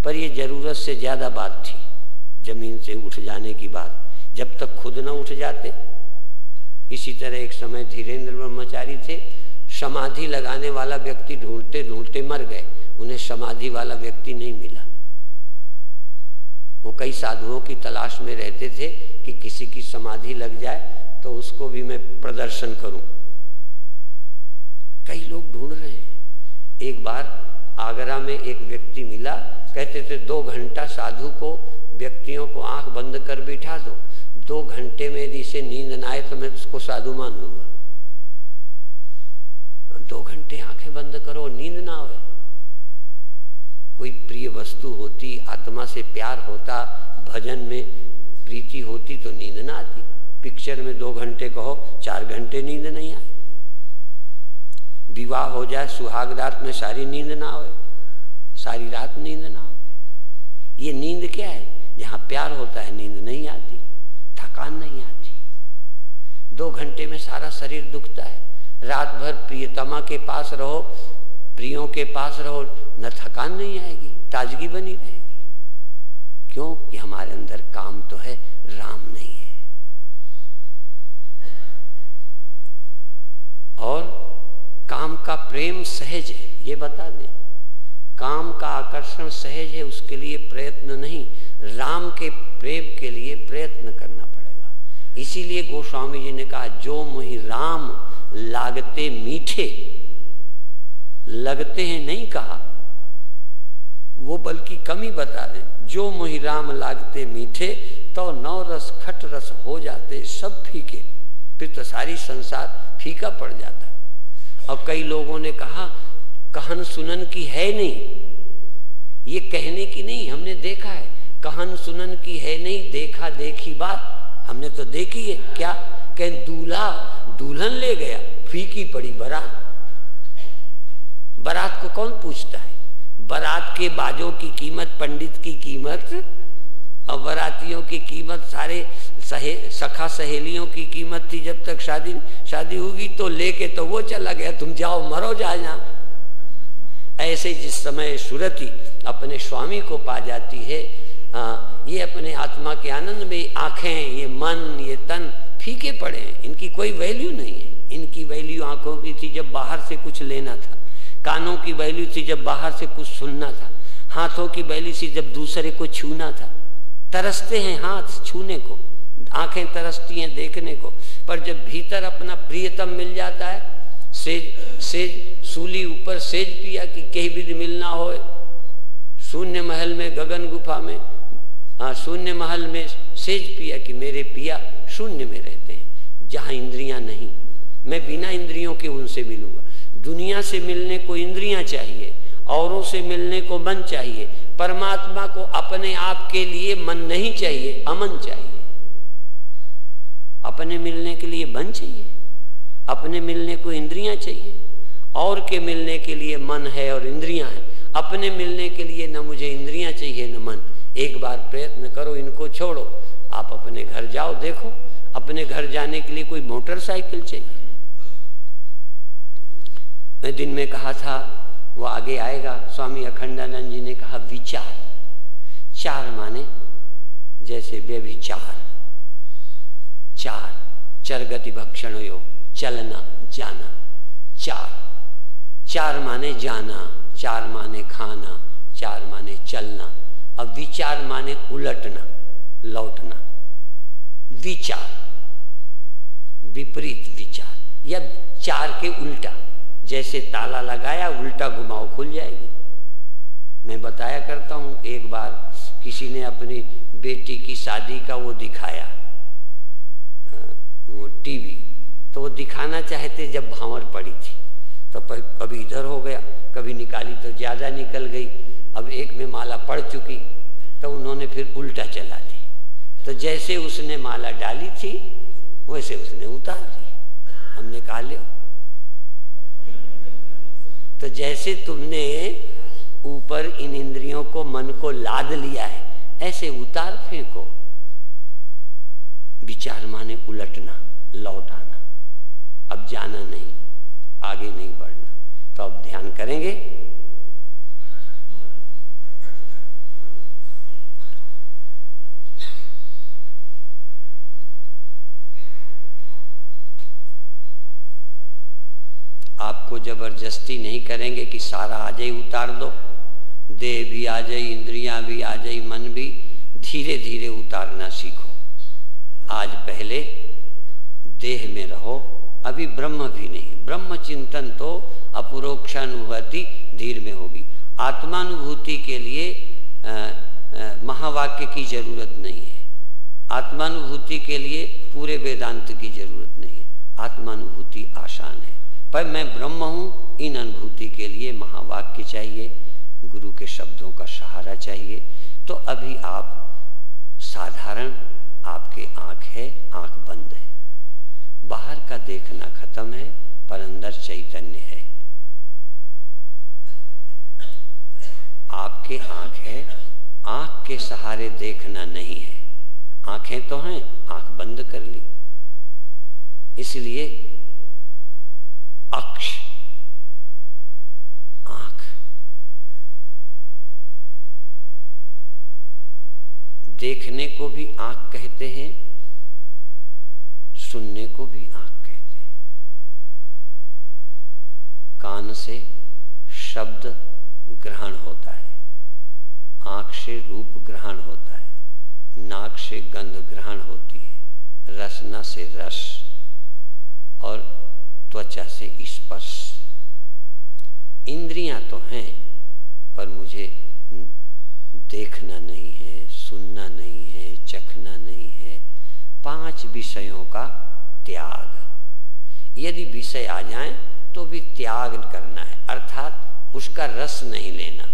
पर यह जरूरत से ज्यादा बात थी जमीन से उठ जाने की बात, जब तक खुद न उठ जाते। इसी तरह एक समय धीरेन्द्र ब्रह्मचारी थे, समाधि लगाने वाला व्यक्ति ढूंढते ढूंढते मर गए, उन्हें समाधि वाला व्यक्ति नहीं मिला। वो कई साधुओं की तलाश में रहते थे कि किसी की समाधि लग जाए तो उसको भी मैं प्रदर्शन करूं। कई लोग ढूंढ रहे हैं। एक बार आगरा में एक व्यक्ति मिला, कहते थे 2 घंटा साधु को, व्यक्तियों को आंख बंद कर बिठा दो, 2 घंटे में यदि इसे नींद ना आए तो मैं उसको साधु मान लूंगा। 2 घंटे आंखें बंद करो, नींद ना आए। कोई प्रिय वस्तु होती, आत्मा से प्यार होता, भजन में प्रीति होती तो नींद ना आती। पिक्चर में 2 घंटे कहो, 4 घंटे नींद नहीं आए। विवाह हो जाए, सुहाग रात में सारी नींद ना आए, सारी रात नींद ना आए। ये नींद क्या है? जहां प्यार होता है नींद नहीं आती, थकान नहीं आती। 2 घंटे में सारा शरीर दुखता है। रात भर प्रियतमा के पास रहो, प्रियों के पास रहो, न थकान नहीं आएगी, ताजगी बनी रहेगी। क्यों? कि हमारे अंदर काम तो है, राम नहीं है। और काम का प्रेम सहज है, ये बता दें। काम का आकर्षण सहज है, उसके लिए प्रयत्न नहीं, राम के प्रेम के लिए प्रयत्न करना पड़ेगा। इसीलिए गोस्वामी जी ने कहा, जो मोहि राम लागते मीठे, लगते हैं नहीं कहा, वो बल्कि कमी बता दें। जो मोहि राम लागते मीठे, तो 9 रस खट रस हो जाते सब फीके, फिर तो सारी संसार फीका पड़ जाता। और कई लोगों ने कहा कहन सुनन की है नहीं, ये कहने की नहीं, हमने देखा है। कहन सुनन की है नहीं, देखा देखी बात हमने तो देखी है। क्या कह, दूल्हा दुल्हन ले गया, फीकी पड़ी बारात। बारात को कौन पूछता है? बारात के बाजों की कीमत, पंडित की कीमत और बारातियों की कीमत, सारे सखा सहेलियों की कीमत थी। जब तक शादी होगी तो लेके तो वो चला गया, तुम जाओ मरो जा। ऐसे जिस समय सुरति अपने स्वामी को पा जाती है, ये अपने आत्मा के आनंद में, आंखें, ये मन, ये तन फीके पड़े हैं, इनकी कोई वैल्यू नहीं है। इनकी वैल्यू आंखों की थी जब बाहर से कुछ लेना था, कानों की वैल्यू थी जब बाहर से कुछ सुनना था, हाथों की वैल्यू थी जब दूसरे को छूना था। तरसते हैं हाथ छूने को, आंखें तरसती हैं देखने को, पर जब भीतर अपना प्रियतम मिल जाता है, सेज सूली ऊपर सेज पिया कि कहीं विधि मिलना हो, शून्य महल में गगन गुफा में, शून्य महल में सेज पिया कि मेरे पिया शून्य में रहते हैं, जहां इंद्रियां नहीं। मैं बिना इंद्रियों के उनसे मिलूंगा। दुनिया से मिलने को इंद्रियां चाहिए, औरों से मिलने को मन चाहिए, परमात्मा को अपने आप के लिए मन नहीं चाहिए, अमन चाहिए। अपने मिलने के लिए मन चाहिए, अपने मिलने को इंद्रियां चाहिए। और के मिलने के लिए मन है और इंद्रियां हैं, अपने मिलने के लिए न मुझे इंद्रियां चाहिए न मन। एक बार प्रयत्न करो, इनको छोड़ो, आप अपने घर जाओ, देखो अपने घर जाने के लिए कोई मोटरसाइकिल चाहिए। मैं दिन में कहा था, वो आगे आएगा, स्वामी अखंडानंद जी ने कहा विचार। चार माने जैसे व्यभिचार, चार चरगति भक्षण यो, चलना जाना। चार माने जाना, चार माने खाना, चार माने चलना। अब विचार माने उलटना, लौटना। विचार विपरीत विचार या चार के उल्टा, जैसे ताला लगाया उल्टा घुमाओ खुल जाएगी। मैं बताया करता हूं, एक बार किसी ने अपनी बेटी की शादी का वो दिखाया, वो टीवी, तो वो दिखाना चाहते जब भांवर पड़ी थी, तो कभी इधर हो गया, कभी निकाली तो ज्यादा निकल गई। अब एक में माला पड़ चुकी, तो उन्होंने फिर उल्टा चला दी, तो जैसे उसने माला डाली थी वैसे उसने उतार दी। हमने कहा ले, तो जैसे तुमने ऊपर इन इंद्रियों को, मन को लाद लिया है, ऐसे उतार फेंको। विचार माने उलटना, लौट आना, अब जाना नहीं, आगे नहीं बढ़ना। तो अब ध्यान करेंगे। आपको जबरदस्ती नहीं करेंगे कि सारा आज ही उतार दो, देह भी आ जाए, इंद्रियां भी आ जाए, मन भी। धीरे धीरे उतारना सीखो। आज पहले देह में रहो, अभी ब्रह्म भी नहीं। ब्रह्म चिंतन तो अपरोक्षानुभूति धीर में होगी। आत्मानुभूति के लिए महावाक्य की जरूरत नहीं है। आत्मानुभूति के लिए पूरे वेदांत की जरूरत नहीं है। आत्मानुभूति आसान है, पर मैं ब्रह्म हूं, इन अनुभूति के लिए महावाक्य चाहिए, गुरु के शब्दों का सहारा चाहिए। तो अभी आप साधारण, आपके आंख है, आंख बंद है, बाहर का देखना खत्म है, पर अंदर चैतन्य है। आपके आंख है, आंख के सहारे देखना नहीं है। आंखें तो हैं, आंख बंद कर ली। इसलिए अक्ष, आंख, देखने को भी आंख कहते हैं, सुनने को भी आंख कहते हैं। कान से शब्द ग्रहण होता है, आंख से रूप ग्रहण होता है, नाक से गंध ग्रहण होती है, रसना से रस, और त्वचा से स्पर्श। इंद्रियां तो हैं, पर मुझे देखना नहीं है, सुनना नहीं है, चखना नहीं है। 5 विषयों का त्याग। यदि विषय आ जाएं तो भी त्याग करना है, अर्थात उसका रस नहीं लेना,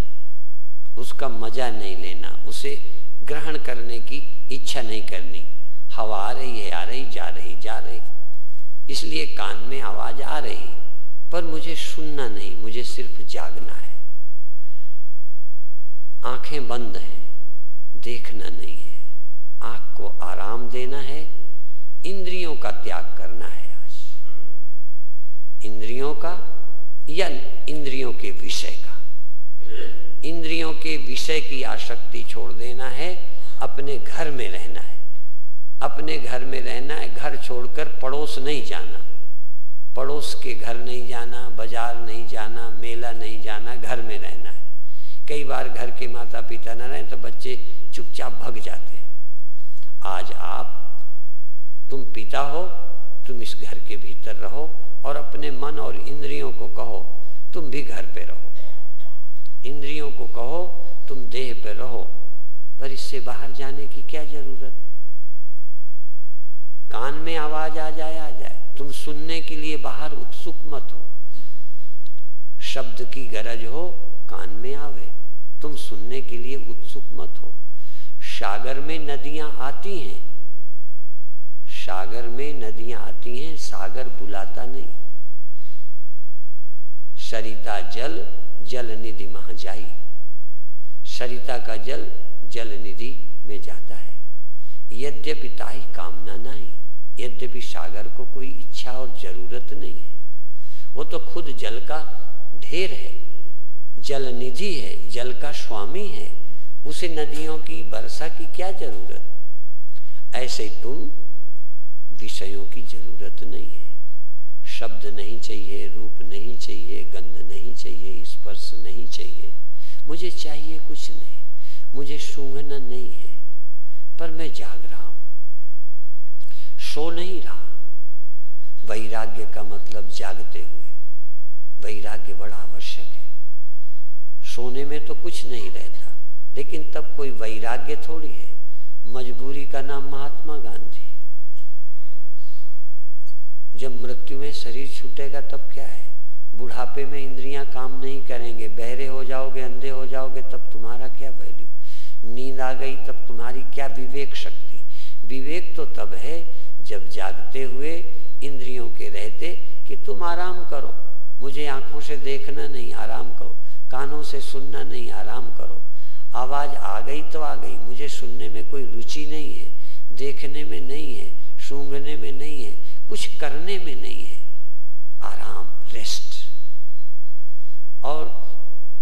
उसका मजा नहीं लेना, उसे ग्रहण करने की इच्छा नहीं करनी। हवा आ रही है, आ रही, जा रही, जा रही, इसलिए कान में आवाज आ रही, पर मुझे सुनना नहीं, मुझे सिर्फ जागना है। आंखें बंद हैं, देखना नहीं है, आंख को आराम देना है, इंद्रियों का त्याग करना है। आज इंद्रियों का या इंद्रियों के विषय का, इंद्रियों के विषय की आसक्ति छोड़ देना है, अपने घर में रहना है। अपने घर में रहना है, घर छोड़कर पड़ोस नहीं जाना, पड़ोस के घर नहीं जाना, बाजार नहीं जाना, मेला नहीं जाना, घर में रहना है। कई बार घर के माता पिता न रहें तो बच्चे चुपचाप भाग जाते हैं। आज तुम पिता हो, तुम इस घर के भीतर रहो और अपने मन और इंद्रियों को कहो तुम भी घर पे रहो, इंद्रियों को कहो तुम देह पे रहो, पर इससे बाहर जाने की क्या जरूरत। कान में आवाज आ जाए, तुम सुनने के लिए बाहर उत्सुक मत हो। शब्द की गरज हो, कान में आवे, तुम सुनने के लिए उत्सुक मत हो। सागर में नदियां आती हैं, सागर में नदियां आती हैं, सागर बुलाता नहीं। सरिता जल जल निधि महा जाई, सरिता का जल जल निधि में जाता है। यद्यपि ताई कामना नहीं, यद्यपि सागर को कोई इच्छा और जरूरत नहीं है, वो तो खुद जल का ढेर है, जल निधि है, जल का स्वामी है, उसे नदियों की वर्षा की क्या जरूरत। ऐसे तुम विषयों की जरूरत नहीं है, शब्द नहीं चाहिए, रूप नहीं चाहिए, गंध नहीं चाहिए, स्पर्श नहीं चाहिए, मुझे चाहिए कुछ नहीं, मुझे सूंघना नहीं है, पर मैं जाग रहा हूं, सो नहीं रहा। वैराग्य का मतलब जागते हुए, वैराग्य बड़ा आवश्यक है। सोने में तो कुछ नहीं रहता, लेकिन तब कोई वैराग्य थोड़ी है। मजबूरी का नाम महात्मा गांधी। जब मृत्यु में शरीर छूटेगा तब क्या है? बुढ़ापे में इंद्रियां काम नहीं करेंगे, बहरे हो जाओगे, अंधे हो जाओगे, तब तुम्हारा क्या वैल्यू। नींद आ गई तब तुम्हारी क्या विवेक शक्ति। विवेक तो तब है जब जागते हुए इंद्रियों के रहते कि तुम आराम करो, मुझे आंखों से देखना नहीं, आराम करो, कानों से सुनना नहीं, आराम करो। आवाज आ गई तो आ गई, मुझे सुनने में कोई रुचि नहीं है, देखने में नहीं है, सूंघने में नहीं है, कुछ करने में नहीं है, आराम, रेस्ट। और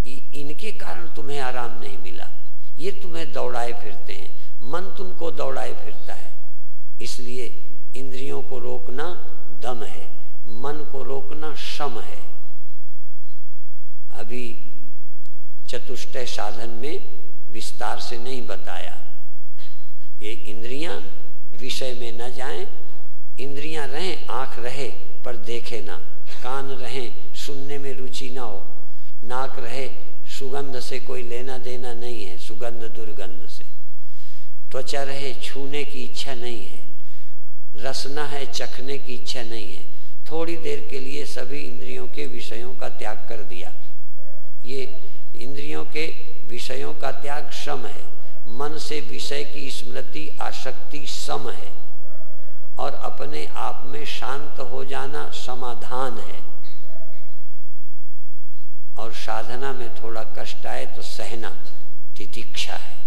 इनके कारण तुम्हें आराम नहीं मिला, ये तुम्हें दौड़ाए फिरते हैं, मन तुमको दौड़ाए फिरता है। इसलिए इंद्रियों को रोकना दम है, मन को रोकना शम है। अभी चतुष्टय साधन में विस्तार से नहीं बताया। ये इंद्रियां विषय में न जाएं, इंद्रियां रहें, आंख रहे पर देखे ना, कान रहें, सुनने में रुचि ना हो, नाक रहे, सुगंध से कोई लेना देना नहीं है, सुगंध दुर्गंध से, त्वचा रहे, छूने की इच्छा नहीं है, रसना है, चखने की इच्छा नहीं है। थोड़ी देर के लिए सभी इंद्रियों के विषयों का त्याग कर दिया। ये इंद्रियों के विषयों का त्याग शम है। मन से विषय की स्मृति आसक्ति सम है, और अपने आप में शांत हो जाना समाधान है। और साधना में थोड़ा कष्ट आए तो सहना तितिक्षा है।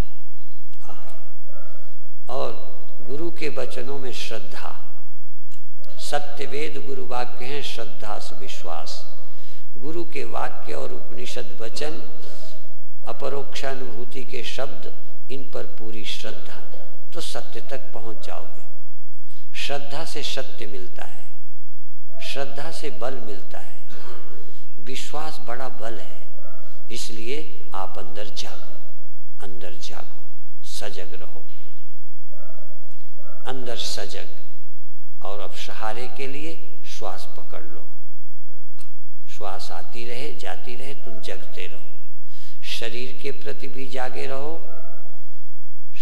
और गुरु के वचनों में श्रद्धा, सत्य वेद गुरु वाक्य हैं, श्रद्धा से विश्वास। गुरु के वाक्य और उपनिषद वचन, अपरोक्षानुभूति के शब्द, इन पर पूरी श्रद्धा, तो सत्य तक पहुंच जाओगे। श्रद्धा से सत्य मिलता है, श्रद्धा से बल मिलता है, विश्वास बड़ा बल है। इसलिए आप अंदर जागो, अंदर जागो, सजग रहो, अंदर सजग। और अब सहारे के लिए श्वास पकड़ लो, श्वास आती रहे जाती रहे, तुम जगते रहो। शरीर के प्रति भी जागे रहो,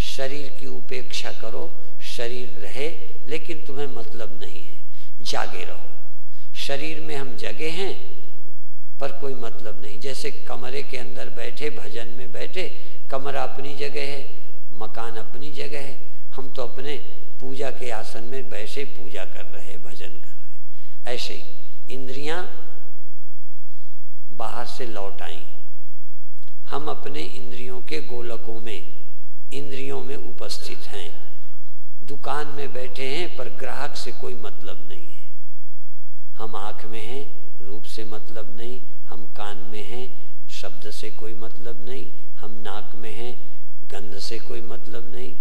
शरीर की उपेक्षा करो, शरीर रहे लेकिन तुम्हें मतलब नहीं है, जागे रहो। शरीर में हम जगे हैं पर कोई मतलब नहीं। जैसे कमरे के अंदर बैठे, भजन में बैठे, कमरा अपनी जगह है, मकान अपनी जगह है, हम तो अपने पूजा के आसन में बैठे पूजा कर रहे, भजन कर रहे। ऐसे ही इंद्रियां बाहर से लौट आई, हम अपने इंद्रियों के गोलकों में, इंद्रियों में उपस्थित हैं। दुकान में बैठे हैं पर ग्राहक से कोई मतलब नहीं है। हम आंख में हैं, रूप से मतलब नहीं, हम कान में हैं, शब्द से कोई मतलब नहीं, हम नाक में हैं, गंध से कोई मतलब नहीं,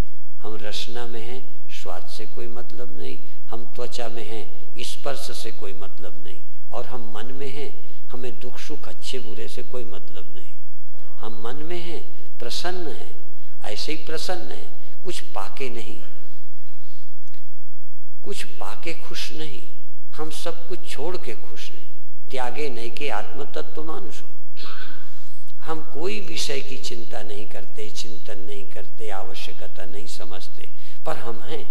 हम रसना में हैं, स्वाद से कोई मतलब नहीं, हम त्वचा में हैं, स्पर्श से कोई मतलब नहीं, और हम मन में हैं, हमें दुख सुख अच्छे बुरे से कोई मतलब नहीं। हम मन में हैं, प्रसन्न हैं, ऐसे ही प्रसन्न हैं, कुछ पाके नहीं, कुछ पाके खुश नहीं, हम सब कुछ छोड़ के खुश हैं। त्यागे नहीं के आत्म तत्व मानुष। हम कोई विषय की चिंता नहीं करते, चिंतन नहीं करते, आवश्यकता नहीं समझते, पर हम हैं।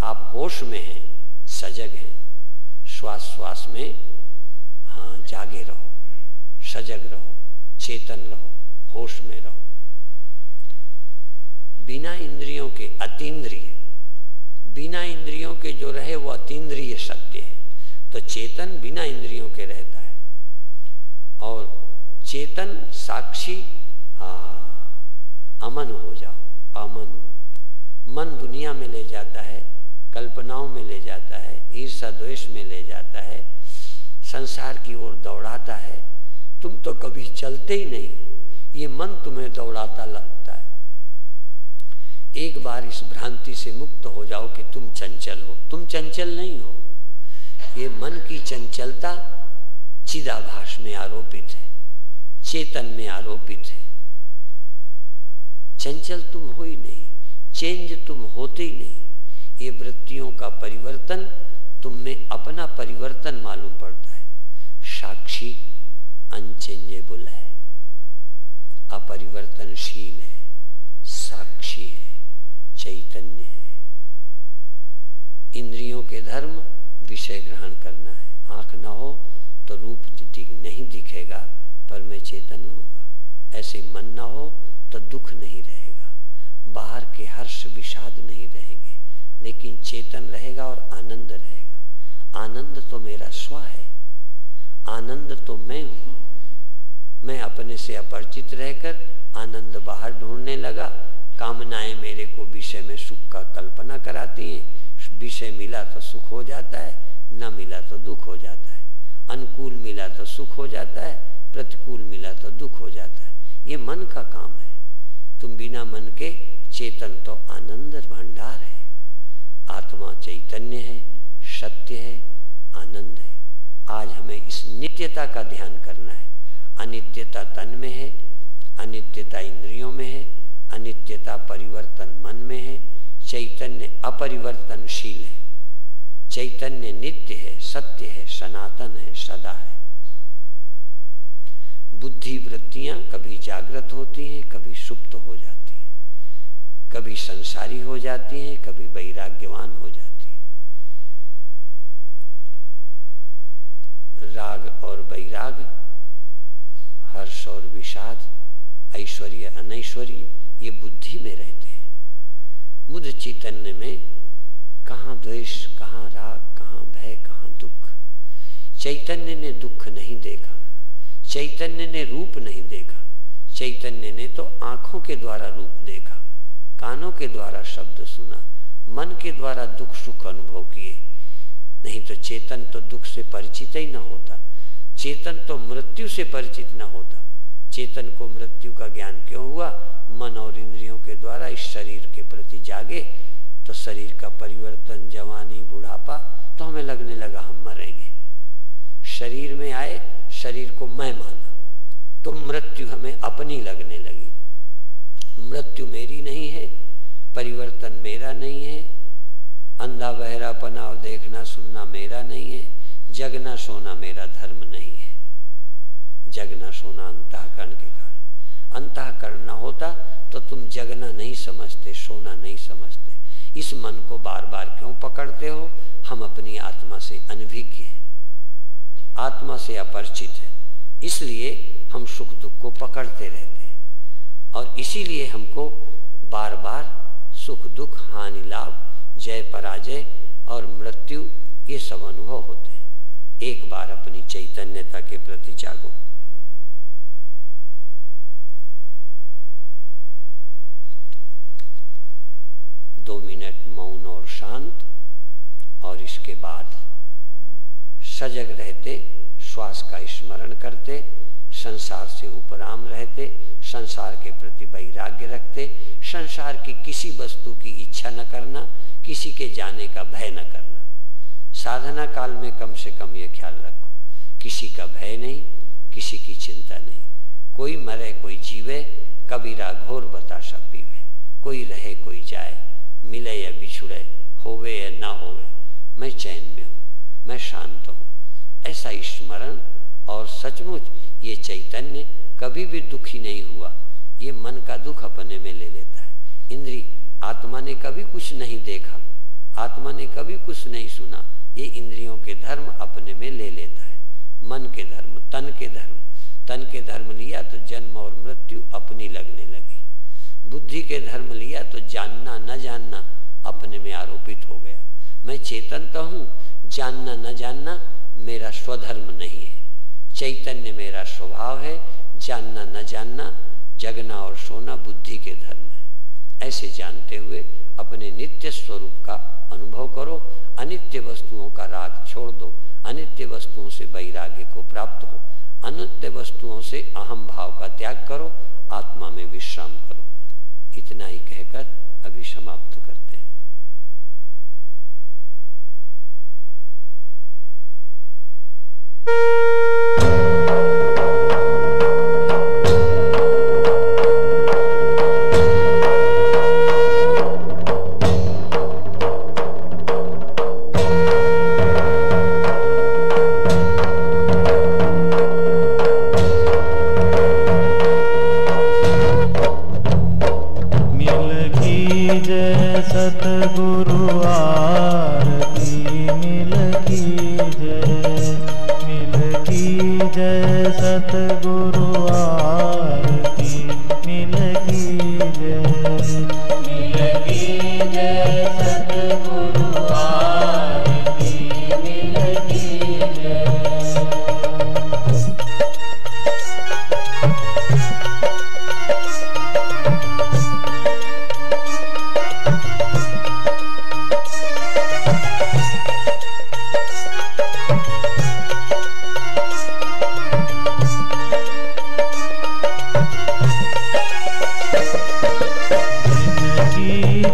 आप होश में हैं, सजग हैं, श्वास श्वास में हाँ जागे रहो, सजग रहो, चेतन रहो, होश में रहो। बिना इंद्रियों के अतीन्द्रिय, बिना इंद्रियों के जो रहे वो अतीन्द्रिय सत्य है। तो चेतन बिना इंद्रियों के रहता है और चेतन साक्षी। अमन हो जाओ, अमन। मन दुनिया में ले जाता है, कल्पनाओं में ले जाता है, ईर्ष्या द्वेष में ले जाता है, संसार की ओर दौड़ाता है। तुम तो कभी चलते ही नहीं हो, ये मन तुम्हें दौड़ाता लगता है। एक बार इस भ्रांति से मुक्त हो जाओ कि तुम चंचल हो। तुम चंचल नहीं हो, ये मन की चंचलता चिदाभास में आरोपित है, चेतन में आरोपित है। चंचल तुम हो ही नहीं, चेंज तुम होते ही नहीं। ये वृत्तियों का परिवर्तन तुम में अपना परिवर्तन मालूम पड़ता है। साक्षी अनचेंजेबल है, अपरिवर्तनशील है, साक्षी है, चैतन्य है। इंद्रियों के धर्म विषय ग्रहण करना है। आंख ना हो तो रूप नहीं दिखेगा, पर मैं चेतन रहूंगा। ऐसे मन ना हो तो दुख नहीं रहेगा, बाहर के हर्ष विषाद नहीं रहेंगे, लेकिन चेतन रहेगा और आनंद रहेगा। आनंद तो मेरा स्व है, आनंद तो मैं हूं। मैं अपने से अपरिचित रहकर आनंद बाहर ढूंढने लगा। कामनाएं मेरे को विषय में सुख का कल्पना कराती हैं। विषय मिला तो सुख हो जाता है, न मिला तो दुख हो जाता है। अनुकूल मिला तो सुख हो जाता है, प्रतिकूल मिला तो दुख हो जाता है। ये मन का काम है। तुम बिना मन के चेतन तो आनंद भंडार है। आत्मा चैतन्य है, सत्य है, आनंद है। आज हमें इस नित्यता का ध्यान करना है। अनित्यता तन में है, अनित्यता इंद्रियों में है, अनित्यता परिवर्तन मन में है। चैतन्य अपरिवर्तनशील है, चैतन्य नित्य है, सत्य है, सनातन है, सदा है। बुद्धि वृत्तियां कभी जागृत होती हैं, कभी सुप्त हो जाती हैं, कभी संसारी हो जाती हैं, कभी वैराग्यवान हो जाती हैं। राग और वैराग, हर्ष और विषाद, ऐश्वर्य अनैश्वर्य, ये बुद्धि में रहते हैं। मुझ चैतन्य में कहाँ द्वेष, कहाँ राग, कहाँ भय, कहाँ दुख। चैतन्य ने दुख नहीं देखा, चैतन्य ने रूप नहीं देखा। चैतन्य ने तो आंखों के द्वारा रूप देखा, कानों के द्वारा शब्द सुना, मन के द्वारा दुख सुख अनुभव किए। नहीं तो चेतन तो दुख से परिचित ही न होता, चेतन तो मृत्यु से परिचित न होता। चेतन को मृत्यु का ज्ञान क्यों हुआ? मन और इंद्रियों के द्वारा इस शरीर के प्रति जागे तो शरीर का परिवर्तन, जवानी, बुढ़ापा, तो हमें लगने लगा हम मरेंगे। शरीर में आए, शरीर को मैं माना, तो मृत्यु हमें अपनी लगने लगी। मृत्यु मेरी नहीं है, परिवर्तन मेरा नहीं है, अंधा बहरापना और देखना सुनना मेरा नहीं है, जगना सोना मेरा धर्म नहीं है। जगना सोना अंतःकरण के कारण। अंतःकरण न होता तो तुम जगना नहीं समझते, सोना नहीं समझते। इस मन को बार बार क्यों पकड़ते हो? हम अपनी आत्मा से अनभिज्ञ हैं, आत्मा से अपरिचित है, इसलिए हम सुख दुख को पकड़ते रहते हैं। और इसीलिए हमको बार बार सुख दुख, हानि लाभ, जय पराजय और मृत्यु, ये सब अनुभव होते हैं। एक बार अपनी चैतन्यता के प्रति जागो। दो मिनट मौन और शांत, और इसके बाद सजग रहते, श्वास का स्मरण करते, संसार से उपराम रहते, संसार के प्रति वैराग्य रखते, संसार की किसी वस्तु की इच्छा न करना, किसी के जाने का भय न करना। साधना काल में कम से कम ये ख्याल रखो, किसी का भय नहीं, किसी की चिंता नहीं। कोई मरे कोई जीवे, कबीरा घोर बताशा पीवे। कोई रहे कोई जाए, मिले या बिछुड़े, होवे या ना होवे, मैं चैन में हूँ, मैं शांत हूँ। ऐसा स्मरण, और सचमुच ये चैतन्य कभी भी दुखी नहीं हुआ। ये मन का दुख अपने में ले लेता है। इंद्री आत्मा ने कभी कुछ नहीं देखा, आत्मा ने कभी कुछ नहीं सुना, ये इंद्रियों के धर्म अपने में ले लेता है। मन के धर्म, तन के धर्म, तन के धर्म लिया तो जन्म और मृत्यु अपनी लगने लगी। बुद्धि के धर्म लिया तो जानना न जानना अपने में आरोपित हो गया। मैं चेतन तो हूं, जानना न जानना मेरा स्वधर्म नहीं है। चैतन्य मेरा स्वभाव है, जानना न जानना, जगना और सोना बुद्धि के धर्म है। ऐसे जानते हुए अपने नित्य स्वरूप का अनुभव करो। अनित्य वस्तुओं का राग छोड़ दो, अनित्य वस्तुओं से वैराग्य को प्राप्त हो, अनित्य वस्तुओं से अहम भाव का त्याग करो, आत्मा में विश्राम करो। इतना ही कहकर अभी समाप्त करते हैं। सतगुरु आरती मिल की जय, सतगुरु आरती मिल की जय, सतगुरु आरती मिल की जय।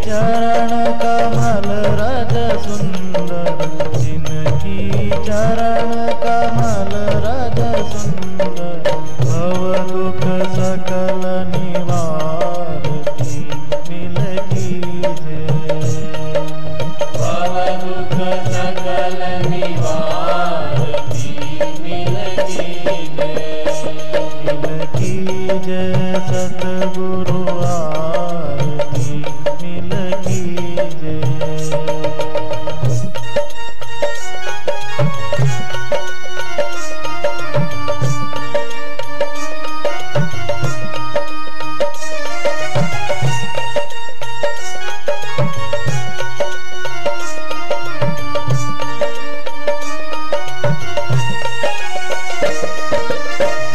चरण कमल रज सुंदर, जिनकी चरण कमल रज सुंदर, भव दुख सकल निवारती मिल की जय, भव दुख सकल निवारती मिल की जय, सतगुरु आरती मिल की जय।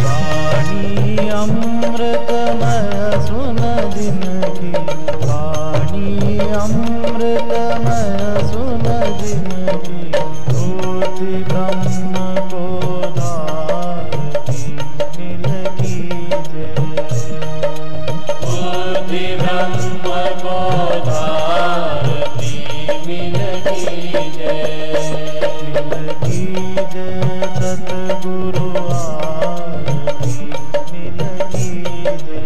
वाणी अमृतमय सुन जिनकी, वाणी अमृतमय सुन जिनकी, ज्योति ब्रह्म को धारती मिल की जय, ज्योति ब्रह्म को धारती मिल की जय, सतगुरु आरती मिल की जय।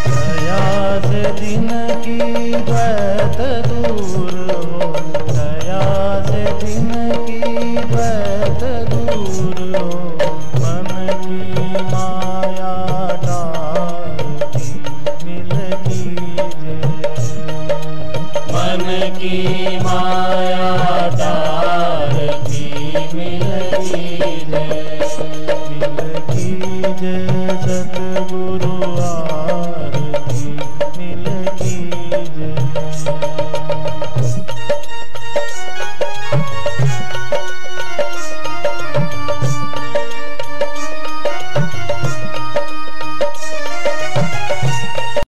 दया से जिनकी द्वैत दूर